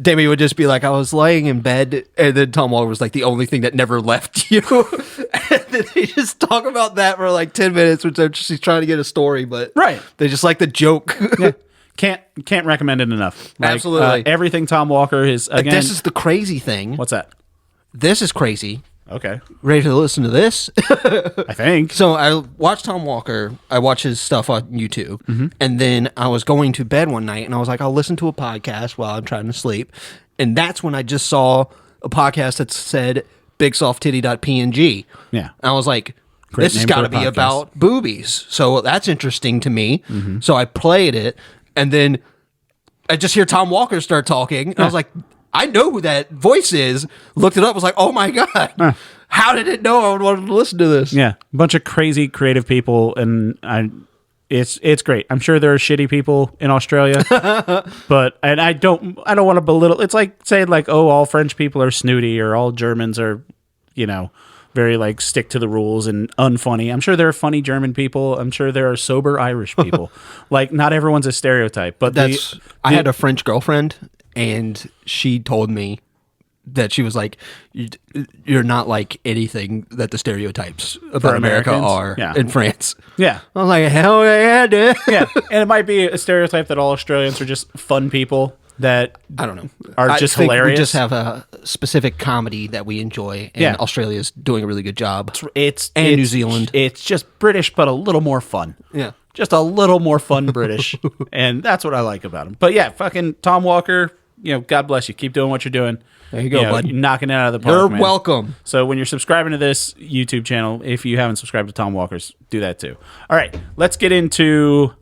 Demi would just be like, I was laying in bed, and then Tom Walker was like, the only thing that never left you. And then they just talk about that for like 10 minutes, which she's trying to get a story, but they just like the joke. Yeah. Can't recommend it enough. Like, absolutely. Everything Tom Walker is, again... This is the crazy thing. What's that? This is crazy. Okay. Ready to listen to this? I think. So I watched Tom Walker. I watch his stuff on YouTube. And then I was going to bed one night and I was like, I'll listen to a podcast while I'm trying to sleep. And that's when I just saw a podcast that said bigsofttitty.png. Yeah. And I was like, Great this has got to be about boobies. So that's interesting to me. So I played it. And then I just hear Tom Walker start talking. And I was like, I know who that voice is. Looked it up. Was like, oh my God. How did it know I would want to listen to this? Yeah. A bunch of crazy creative people. And it's great. I'm sure there are shitty people in Australia, and I don't want to belittle. It's like saying like, oh, all French people are snooty or all Germans are, very like stick to the rules and unfunny. I'm sure there are funny German people. I'm sure there are sober Irish people. Like not everyone's a stereotype, but I had a French girlfriend and she told me that she was like, you're not like anything that the stereotypes about America are in France. Yeah. I was like, hell yeah, dude. Yeah. And it might be a stereotype that all Australians are just fun people that I don't know are just hilarious. We just have a specific comedy that we enjoy, and Australia's doing a really good job. It's New Zealand. It's just British, but a little more fun. Yeah. Just a little more fun British. And that's what I like about him. But yeah, fucking Tom Walker, God bless you. Keep doing what you're doing. There you go, bud. You're knocking it out of the park. You're man. welcome. So when you're subscribing to this YouTube channel, if you haven't subscribed to Tom Walker's, do that too. All right, let's get into.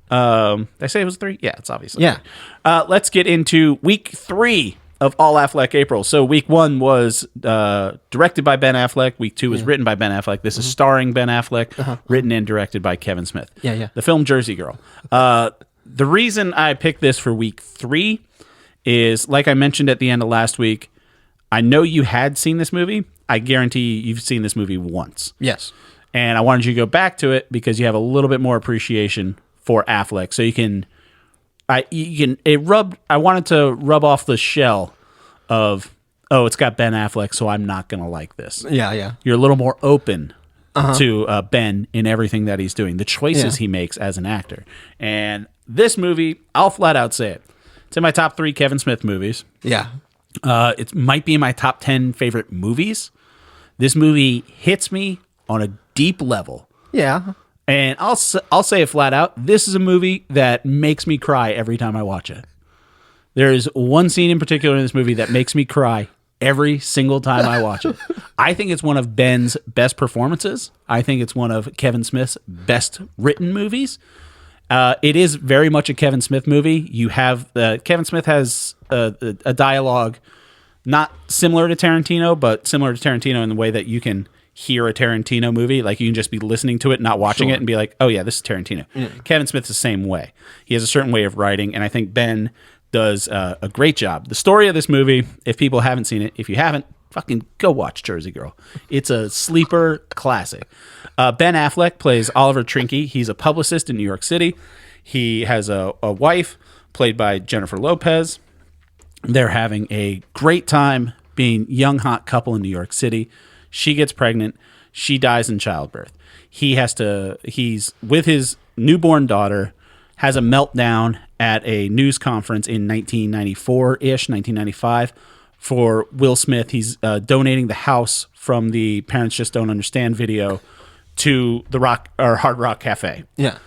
Did I say it was 3? Yeah, it's obviously. Yeah. Let's get into week 3 of All Affleck April. So week 1 was directed by Ben Affleck. Week 2 was written by Ben Affleck. This is starring Ben Affleck, written and directed by Kevin Smith. Yeah. The film Jersey Girl. The reason I picked this for week 3 is, like I mentioned at the end of last week, I know you had seen this movie. I guarantee you've seen this movie once. Yes. And I wanted you to go back to it because you have a little bit more appreciation for Affleck. So I wanted to rub off the shell of, oh, it's got Ben Affleck, so I'm not going to like this. Yeah. You're a little more open to Ben in everything that he's doing, the choices he makes as an actor. And this movie, I'll flat out say it. It's in my top 3 Kevin Smith movies. Yeah. It might be in my top 10 favorite movies. This movie hits me on a deep level. Yeah. And I'll say it flat out. This is a movie that makes me cry every time I watch it. There is one scene in particular in this movie that makes me cry every single time I watch it. I think it's one of Ben's best performances. I think it's one of Kevin Smith's best written movies. It is very much a Kevin Smith movie. You have Kevin Smith has a dialogue not similar to Tarantino, but similar to Tarantino in the way that you can hear a Tarantino movie. Like you can just be listening to it, not watching it, and be like, oh yeah, this is Tarantino. Yeah. Kevin Smith's the same way. He has a certain way of writing, and I think Ben does a great job. The story of this movie, if people haven't seen it, if you haven't, fucking go watch Jersey Girl. It's a sleeper classic. Ben Affleck plays Oliver Trinke. He's a publicist in New York City. He has a wife played by Jennifer Lopez. They're having a great time being young, hot couple in New York City. She gets pregnant. She dies in childbirth. He's with his newborn daughter, has a meltdown at a news conference in 1994-ish, 1995 for Will Smith. He's donating the house from the Parents Just Don't Understand video to the Hard Rock Cafe. Yeah.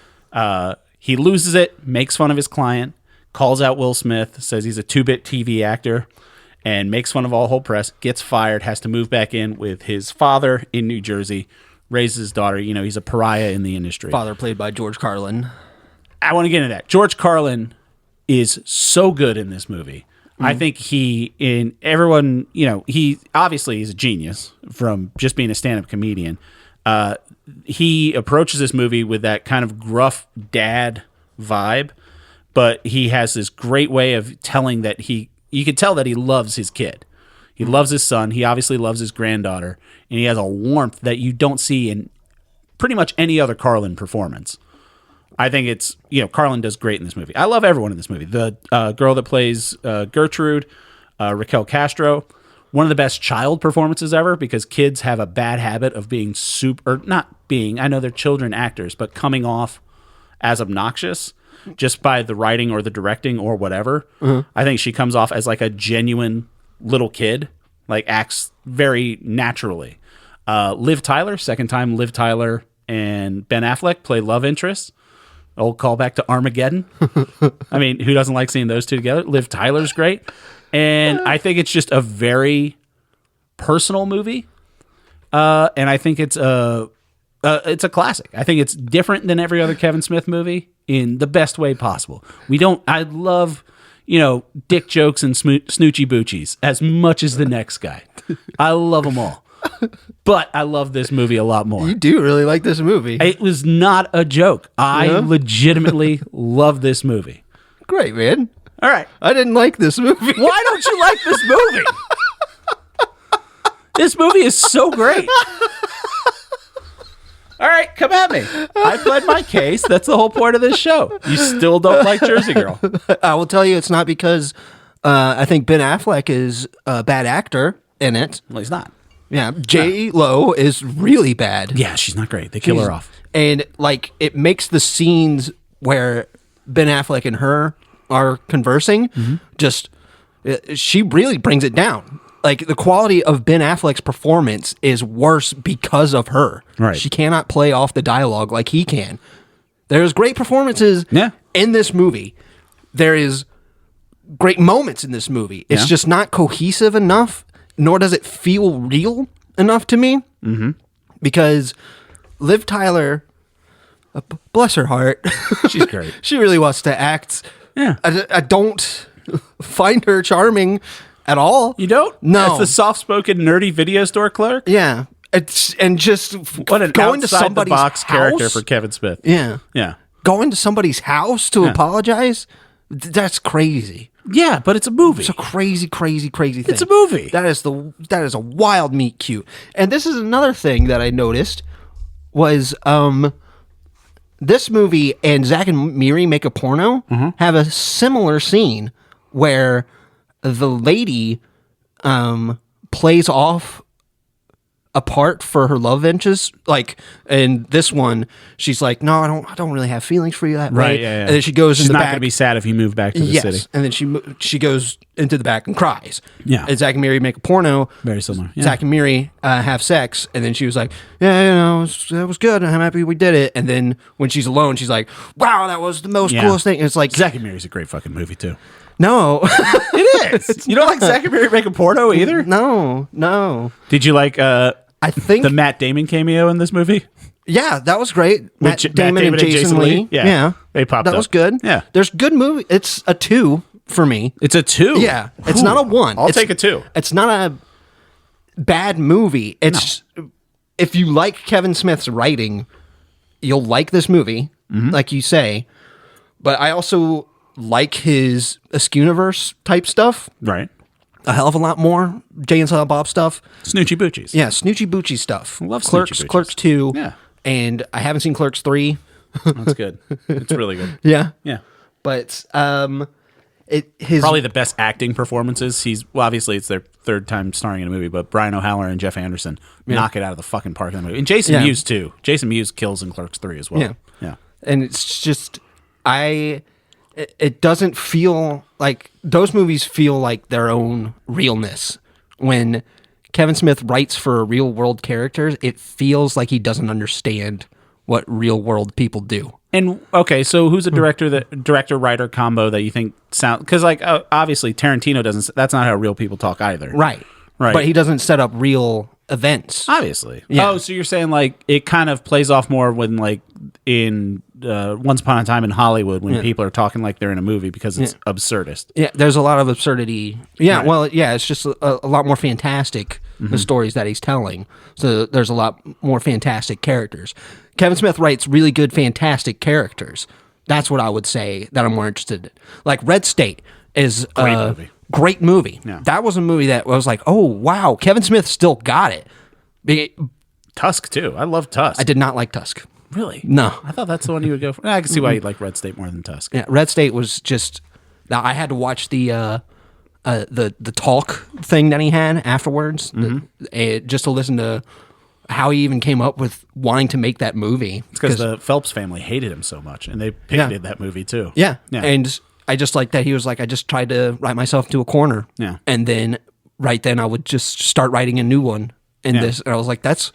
He loses it, makes fun of his client, calls out Will Smith, says he's a 2-bit TV actor, and makes fun of all whole press, gets fired, has to move back in with his father in New Jersey, raises his daughter. He's a pariah in the industry. Father played by George Carlin. I want to get into that. George Carlin is so good in this movie. I think he obviously is a genius from just being a stand-up comedian. He approaches this movie with that kind of gruff dad vibe, but he has this great way of telling that you can tell that he loves his kid. He loves his son. He obviously loves his granddaughter, and he has a warmth that you don't see in pretty much any other Carlin performance. I think it's, Carlin does great in this movie. I love everyone in this movie. The girl that plays Gertrude, Raquel Castro, one of the best child performances ever, because kids have a bad habit of being I know they're children actors, but coming off as obnoxious just by the writing or the directing or whatever. I think she comes off as like a genuine little kid, like acts very naturally. Liv Tyler, second time Liv Tyler and Ben Affleck play love interests. Old callback to Armageddon. I mean, who doesn't like seeing those two together? Liv Tyler's great. And I think it's just a very personal movie. And I think it's a classic. I think it's different than every other Kevin Smith movie. in the best way possible. I love, dick jokes and snoochie boochies as much as the next guy. I love them all. But I love this movie a lot more. You do really like this movie. It was not a joke. I legitimately love this movie. Great, man. All right. I didn't like this movie. Why don't you like this movie? This movie is so great. All right, come at me. I pled my case. That's the whole point of this show. You still don't like Jersey Girl. I will tell you it's not because I think Ben Affleck is a bad actor in it. Well, he's not. Yeah, J-Lo is really bad. Yeah, she's not great. They kill her off. And, it makes the scenes where Ben Affleck and her are conversing, she really brings it down. The quality of Ben Affleck's performance is worse because of her. Right. She cannot play off the dialogue like he can. There's great performances in this movie. There is great moments in this movie. It's just not cohesive enough, nor does it feel real enough to me. Mm-hmm. Because Liv Tyler, bless her heart. She's great. She really wants to act. Yeah. I don't find her charming at all. You don't? No. It's the soft-spoken, nerdy video store clerk? Yeah. And just what an going to outside somebody's the box house? character for Kevin Smith. Yeah. Yeah. Going to somebody's house to apologize? That's crazy. Yeah, but it's a movie. It's a crazy, crazy, crazy thing. It's a movie. That is a wild meet cute. And this is another thing that I noticed was this movie and Zack and Miri Make a Porno have a similar scene where the lady plays off a part for her love interest. In this one, she's like, no, I don't really have feelings for you that right, way. Yeah. And then she goes She's in the not back. going to be sad if you move back to the city. And then she goes into the back and cries. Yeah. And Zack and Miri Make a Porno. Very similar. Yeah. Zack and Miri have sex, and then she was like, yeah, that was good. I'm happy we did it. And then when she's alone, she's like, wow, that was the most coolest thing. And it's like, Zack and Miri's a great fucking movie too. No. It is. You don't like Zack and Miri Make a Porno either? No. Did you like I think the Matt Damon cameo in this movie? Yeah, that was great. Matt Damon and Jason Lee. Yeah. They popped up. That was good. Yeah. There's good movie. It's a 2 for me. It's a 2? Yeah. It's not a 1. I'll take a 2. It's not a bad movie. It's if you like Kevin Smith's writing, you'll like this movie, like you say. But I also like his Askewniverse type stuff. Right. A hell of a lot more Jay and Silent Bob stuff. Snoochie Boochies. Yeah, Snoochie Boochie stuff. I love Clerks, Snoochie Boochies. Clerks 2. Yeah. And I haven't seen Clerks 3. That's good. It's really good. Yeah. Yeah. But his probably the best acting performances. Obviously it's their third time starring in a movie, but Brian O'Halloran and Jeff Anderson knock it out of the fucking park in the movie. And Jason Mewes too. Jason Mewes kills in Clerks 3 as well. Yeah. Yeah. And it's just it doesn't feel like those movies feel like their own realness. When Kevin Smith writes for real world characters, it feels like he doesn't understand what real world people do. And okay, so who's a director writer combo that you think sound? Because obviously Tarantino doesn't. That's not how real people talk either. Right. Right. But he doesn't set up real events. Obviously. Yeah. Oh, so you're saying it kind of plays off more when in Once Upon a Time in Hollywood when people are talking like they're in a movie because it's absurdist. Yeah, there's a lot of absurdity. Yeah, Right. well, yeah, it's just a lot more fantastic, the stories that he's telling. So there's a lot more fantastic characters. Kevin Smith writes really good, fantastic characters. That's what I would say that I'm more interested in. Like Red State is Great movie. Great movie. Yeah. That was a movie that was like, oh, wow, Kevin Smith still got it. Tusk, too. I love Tusk. I did not like Tusk. Really? No. I thought that's the one you would go for. I can see why you'd like Red State more than Tusk. Yeah, Red State was just. I had to watch the talk thing that he had afterwards, just to listen to how he even came up with wanting to make that movie. It's because the Phelps family hated him so much, and they picketed that movie too. Yeah, and I just like that he was like, I just tried to write myself to a corner. Yeah, and then right then I would just start writing a new one in this, and I was like, that's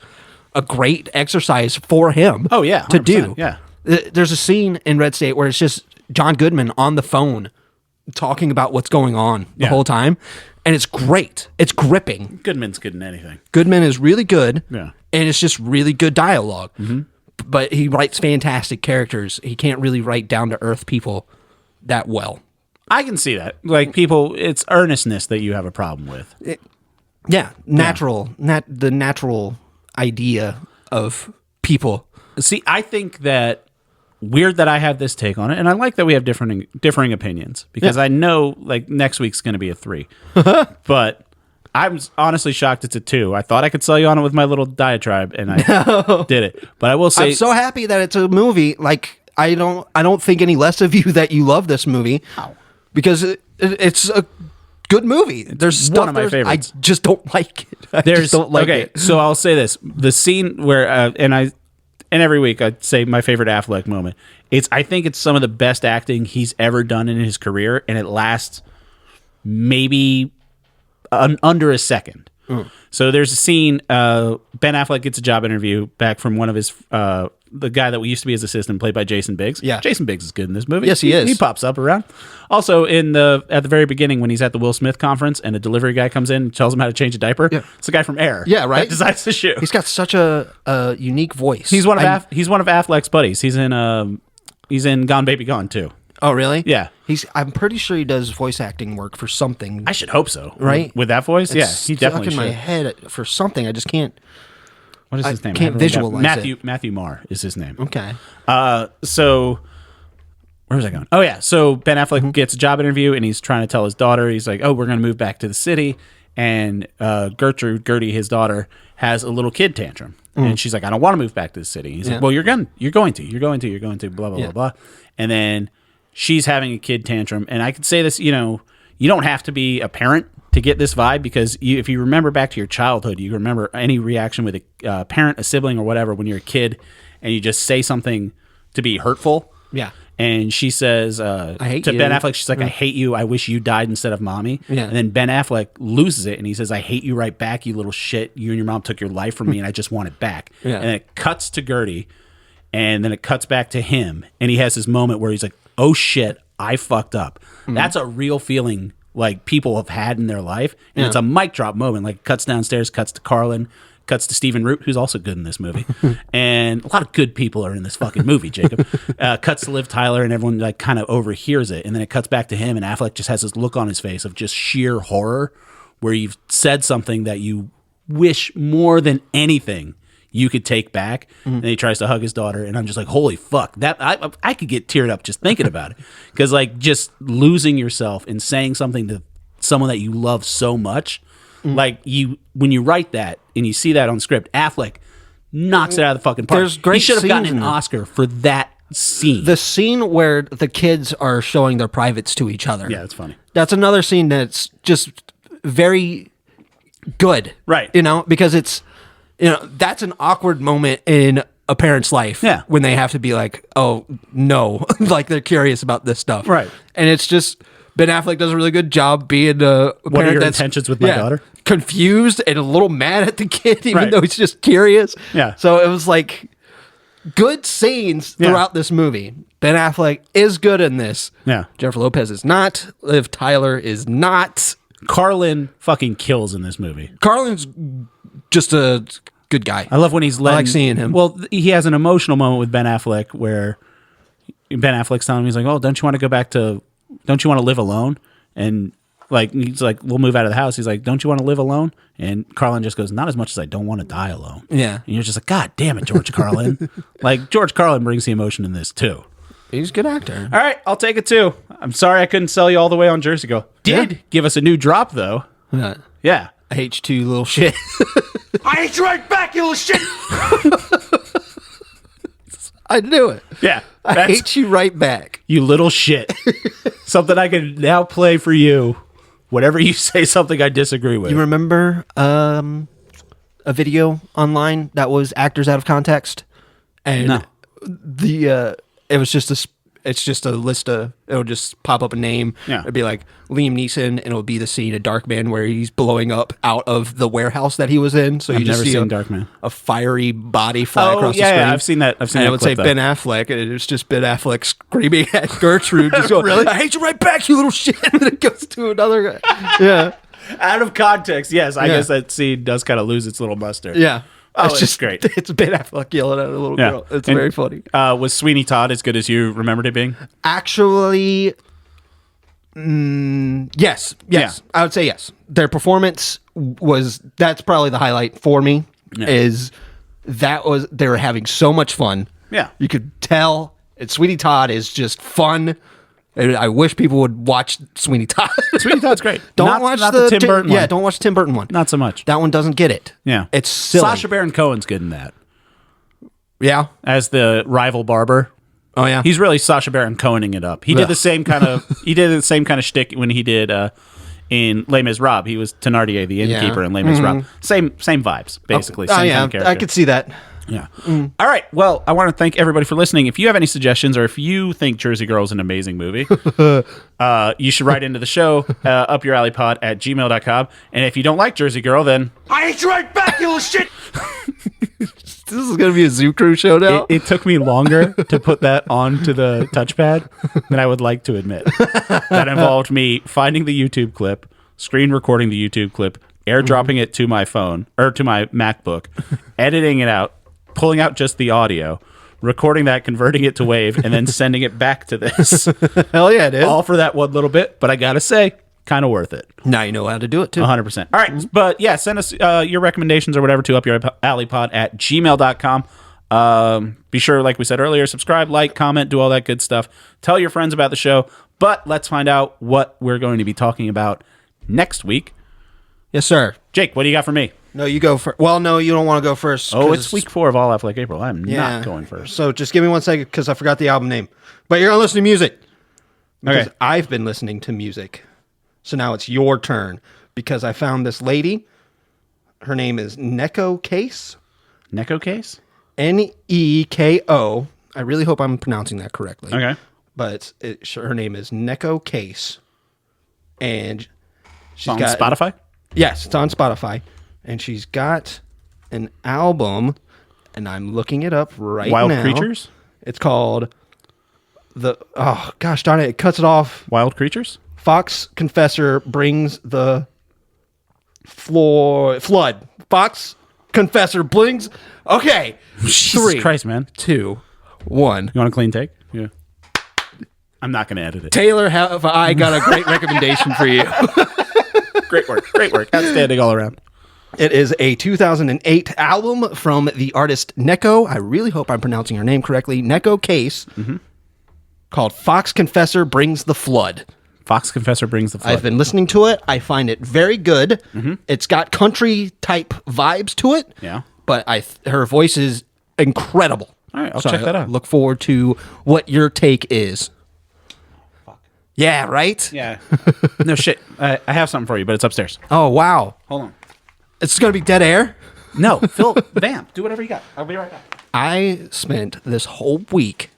a great exercise for him. Oh yeah, 100%. To do. Yeah, there's a scene in Red State where it's just John Goodman on the phone talking about what's going on the whole time, and it's great. It's gripping. Goodman's good in anything. Goodman is really good. Yeah, and it's just really good dialogue. but he writes fantastic characters. He can't really write down to earth people that well. I can see that. Like people, it's earnestness that you have a problem with. The natural idea of people. See, I think that weird that I have this take on it, and I like that we have differing opinions because I know like next week's going to be a 3, but I'm honestly shocked it's a 2. I thought I could sell you on it with my little diatribe, and I did it. But I will say, I'm so happy that it's a movie. Like I don't think any less of you that you love this movie because it's a good movie. There's stuff one of my favorites. I just don't like it. I just don't like it. So I'll say this: the scene where and every week I say my favorite Affleck moment. I think it's some of the best acting he's ever done in his career, and it lasts maybe under a second. So there's a scene. Ben Affleck gets a job interview back from one of his the guy that used to be his assistant, played by Jason Biggs. Yeah, Jason Biggs is good in this movie. Yes, he is. He pops up around. Also, at the very beginning when he's at the Will Smith conference and a delivery guy comes in and tells him how to change a diaper. Yeah. It's the guy from Air. Yeah, right. That designs the shoe. He's got such a unique voice. He's one of Affleck's buddies. He's in Gone Baby Gone too. Oh, really? Yeah. I'm pretty sure he does voice acting work for something. I should hope so. Right? With that voice? It's he definitely stuck in should. my head for something. I just can't. What is his name? Can't visualize it. Matthew Marr is his name. Okay. So where was I going? Oh yeah. So Ben Affleck gets a job interview and he's trying to tell his daughter, he's like, "Oh, we're going to move back to the city." And Gertie, his daughter, has a little kid tantrum. And she's like, "I don't want to move back to the city." He's like, "Well, you're going to, blah, blah, blah, blah." And then she's having a kid tantrum. And I could say this, you don't have to be a parent to get this vibe because if you remember back to your childhood, you remember any reaction with a parent, a sibling, or whatever when you're a kid and you just say something to be hurtful. Yeah. And she says I hate to you. Ben Affleck, she's like, "I hate you. I wish you died instead of mommy." Yeah. And then Ben Affleck loses it and he says, "I hate you right back, you little shit. You and your mom took your life from me and I just want it back." Yeah. And it cuts to Gertie and then it cuts back to him and he has this moment where he's like, "Oh shit, I fucked up." That's a real feeling like people have had in their life. And it's a mic drop moment. Like cuts downstairs, cuts to Carlin, cuts to Stephen Root, who's also good in this movie. And a lot of good people are in this fucking movie, Jacob. Cuts to Liv Tyler and everyone like kind of overhears it. And then it cuts back to him and Affleck just has this look on his face of just sheer horror where you've said something that you wish more than anything you could take back. And he tries to hug his daughter and I'm just like, holy fuck, that I could get teared up just thinking about it. Because like just losing yourself and saying something to someone that you love so much, like when you write that and you see that on script, Affleck knocks it out of the fucking park. There's great he should have gotten scenes an Oscar for that scene. The scene where the kids are showing their privates to each other. Yeah, it's funny. That's another scene that's just very good. Right. Because it's, that's an awkward moment in a parent's life. Yeah. When they have to be like, oh, no. Like they're curious about this stuff. Right. And it's just, Ben Affleck does a really good job being a What parent are your that's intentions with my daughter? Confused and a little mad at the kid, even Right. though he's just curious. Yeah. So it was like good scenes throughout this movie. Ben Affleck is good in this. Yeah. Jennifer Lopez is not. Liv Tyler is not. Carlin fucking kills in this movie. Carlin's just a good guy. I love when he's I like seeing him. Well, he has an emotional moment with Ben Affleck where Ben Affleck's telling him, he's like, "Oh, don't you want to live alone?" And like, he's like, "We'll move out of the house." He's like, "Don't you want to live alone?" And Carlin just goes, "Not as much as I don't want to die alone." Yeah. And you're just like, God damn it, George Carlin. Like, George Carlin brings the emotion in this too. He's a good actor. All right, I'll take it too. I'm sorry I couldn't sell you all the way on Jersey Girl. Did give us a new drop though. Yeah. I hate you, little shit. I hate you right back, you little shit. I knew it. Yeah. I hate you right back. You little shit. Something I can now play for you whenever you say something I disagree with. You remember a video online that was actors out of context? And No. It was just it's just a list of, it'll just pop up a name. Yeah. It'd be like Liam Neeson, and it'll be the scene of Darkman where he's blowing up out of the warehouse that he was in. So I've you just never see seen Darkman. a fiery body fly across the screen. Yeah, I've seen that. And that it would say clip, though. Ben Affleck, and it's just Ben Affleck screaming at Gertrude, just going, Really? "I hate you right back, you little shit!" And it goes to another guy. Yeah, Out of context, yes. I guess that scene does kind of lose its little muster. yeah. it's just great. It's Ben Affleck yelling at a little girl. It's very funny. Was Sweeney Todd as good as you remembered it being? Actually, yes. Yeah. I would say yes. Their performance that's probably the highlight for me. They were having so much fun. Yeah. You could tell. Sweeney Todd is just fun. I wish people would watch Sweeney Todd. Sweeney Todd's great. Don't watch the Tim Burton one. Yeah, don't watch the Tim Burton one. Not so much. That one doesn't get it. Yeah. It's silly. Sacha Baron Cohen's good in that. Yeah. As the rival barber. Oh yeah. He's really Sacha Baron Cohening it up. He did the same kind of shtick when he did in Les Miserables. He was Thénardier, the innkeeper in Les Miserables. Same vibes, basically. Same kind of character. I could see that. Yeah. All right. Well, I want to thank everybody for listening. If you have any suggestions or if you think Jersey Girl is an amazing movie, you should write into the show, upyouralleypod@gmail.com. And if you don't like Jersey Girl, then... I hit you right back, you little shit! This is going to be a Zoo Crew show now? It took me longer to put that onto the touchpad than I would like to admit. That involved me finding the YouTube clip, screen recording the YouTube clip, airdropping it to my phone, or to my MacBook, editing it out, pulling out just the audio, recording that, converting it to WAV, and then sending it back to this. Hell yeah, dude. All for that one little bit, but I gotta say, kind of worth it. Now you know how to do it, too. 100%. All right, but yeah, send us your recommendations or whatever to upyouralleypod@gmail.com. Be sure, like we said earlier, subscribe, like, comment, do all that good stuff. Tell your friends about the show, but let's find out what we're going to be talking about next week. Yes, sir. Jake, what do you got for me? No, you go first. Well, no, you don't want to go first. Oh, it's week 4 of All Affleck April. I'm not going first. So just give me 1 second because I forgot the album name. But you're going to listen to music. Because I've been listening to music. So now it's your turn. Because I found this lady. Her name is Neko Case. Neko Case? Neko. I really hope I'm pronouncing that correctly. Okay. But her name is Neko Case. And she's on got... Spotify? Yes, it's on Spotify. And she's got an album, and I'm looking it up right Wild now. Wild Creatures? It's called oh gosh darn it cuts it off. Wild Creatures? Fox Confessor brings the flood. Fox Confessor brings. Okay. Jesus Christ, man. 2, 1. You want a clean take? Yeah. I'm not going to edit it. Taylor, have I got a great recommendation for you? Great work. Great work. Outstanding all around. It is a 2008 album from the artist Neko. I really hope I'm pronouncing her name correctly. Neko Case. Called Fox Confessor Brings the Flood. Fox Confessor Brings the Flood. I've been listening to it. I find it very good. It's got country type vibes to it. Yeah. But her voice is incredible. All right, I'll check that out. Look forward to what your take is. Fuck. Yeah, right? Yeah. No shit. I have something for you, but it's upstairs. Oh, wow. Hold on. It's going to be dead air? No, Phil, vamp. Do whatever you got. I'll be right back. I spent this whole week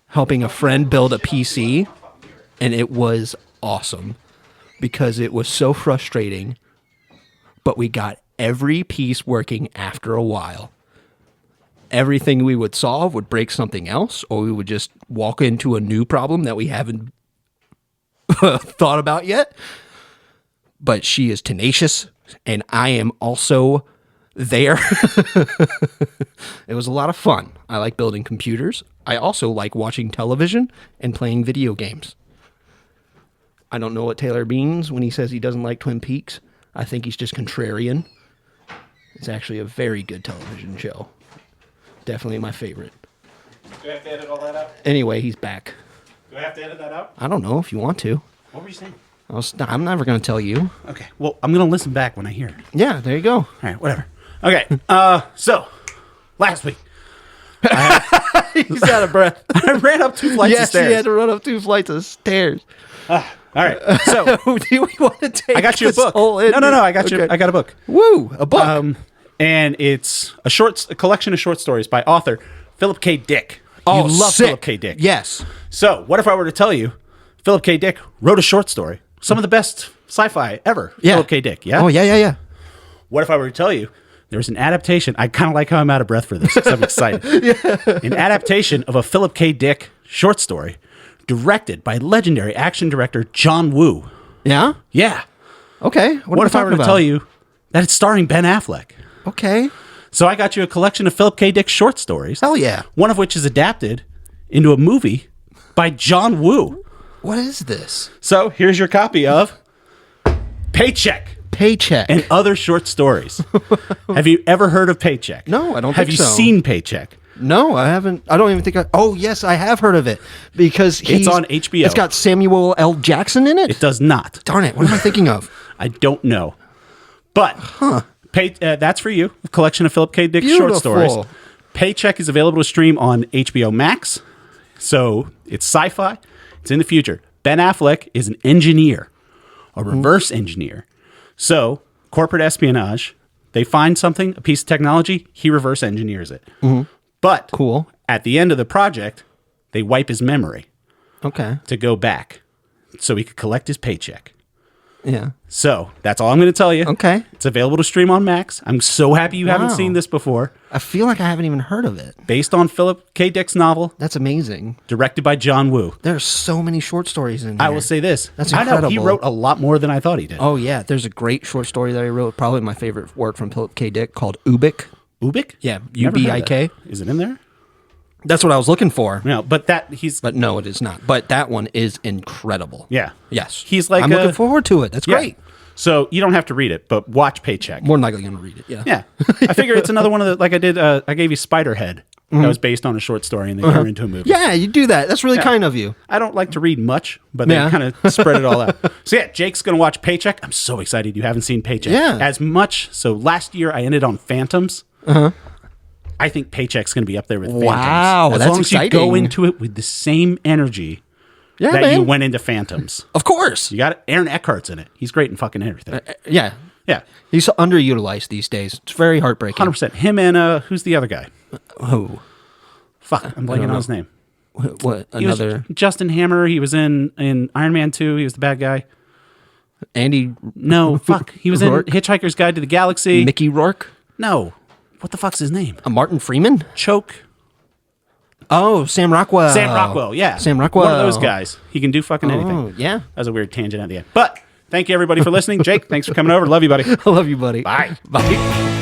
helping a friend build a PC, and it was awesome because it was so frustrating, but we got every piece working after a while. Everything we would solve would break something else, or we would just walk into a new problem that we haven't thought about yet. But she is tenacious, and I am also there. It was a lot of fun. I like building computers. I also like watching television and playing video games. I don't know what Taylor means when he says he doesn't like Twin Peaks. I think he's just contrarian. It's actually a very good television show. Definitely my favorite. Do I have to edit all that out? Anyway, he's back. Do I have to edit that out? I don't know if you want to. What were you saying? I'm never going to tell you. Okay. Well, I'm going to listen back when I hear it. Yeah, there you go. All right, whatever. Okay. So, last week. He's out of breath. I ran up 2 flights of stairs. Yes, he had to run up 2 flights of stairs. All right. So, do we want to take I got you a this book. whole No, I got you. I got a book. Woo, a book. And it's a collection of short stories by author Philip K. Dick. Oh, you love sick. Philip K. Dick. Yes. So, what if I were to tell you Philip K. Dick wrote a short story? Some of the best sci-fi ever. Yeah. Philip K. Dick, yeah? Oh, yeah. What if I were to tell you there was an adaptation? I kind of like how I'm out of breath for this because I'm excited. An adaptation of a Philip K. Dick short story directed by legendary action director John Woo. Yeah? Yeah. Okay. What if I were to tell you that it's starring Ben Affleck? Okay. So I got you a collection of Philip K. Dick short stories. Hell yeah. One of which is adapted into a movie by John Woo. What is this? So here's your copy of Paycheck. Paycheck. And other short stories. Have you ever heard of Paycheck? No, I don't Have think you so. seen Paycheck? No, I haven't. I don't even think oh, yes, I have heard of it. Because it's on HBO. It's got Samuel L. Jackson in it? It does not. Darn it. What am I thinking of? I don't know. But that's for you. A collection of Philip K. Dick short stories. Paycheck is available to stream on HBO Max. So it's sci-fi. It's in the future. Ben Affleck is an engineer, a reverse engineer. So corporate espionage, they find something, a piece of technology, he reverse engineers it. But cool. At the end of the project, they wipe his memory. Okay. To go back so he could collect his paycheck. Yeah. So that's all I'm going to tell you. Okay. It's available to stream on Max. I'm so happy you haven't seen this before. I feel like I haven't even heard of it. Based on Philip K. Dick's novel. That's amazing. Directed by John Woo. There are so many short stories in there. I will say this. That's incredible. I know he wrote a lot more than I thought he did. Oh, yeah. There's a great short story that he wrote. Probably my favorite work from Philip K. Dick called Ubik. Ubik? Yeah. Ubik. Is it in there? That's what I was looking for. No, but But no, it is not. But that one is incredible. Yeah. Yes. He's like I'm looking forward to it. That's great. So you don't have to read it, but watch Paycheck. More than likely going to read it. Yeah. Yeah. I figure it's another one of the, like I did, I gave you Spiderhead. That was based on a short story and they turned into a movie. Yeah, you do that. That's really kind of you. I don't like to read much, but they kind of spread it all out. So yeah, Jake's going to watch Paycheck. I'm so excited you haven't seen Paycheck. Yeah. As much. So last year I ended on Phantoms. I think Paycheck's going to be up there with Phantoms. Wow, as that's long as you go exciting. into it with the same energy Yeah, that man. you went into Phantoms. Of course. You got it. Aaron Eckhart's in it. He's great in fucking everything. Yeah. Yeah. He's underutilized these days. It's very heartbreaking. 100%. Him and who's the other guy? Oh. Fuck, I'm blanking on his name. What? He was Another Justin Hammer. He was in Iron Man 2. He was the bad guy. Andy No, fuck. He was Rourke? in Hitchhiker's Guide to the Galaxy. Mickey Rourke? No. What the fuck's his name? Martin Freeman? Choke. Oh, Sam Rockwell. Sam Rockwell, yeah. Sam Rockwell. One of those guys. He can do fucking anything. Oh, yeah. That was a weird tangent at the end. But thank you everybody for listening. Jake, thanks for coming over. Love you, buddy. I love you, buddy. Bye. Bye.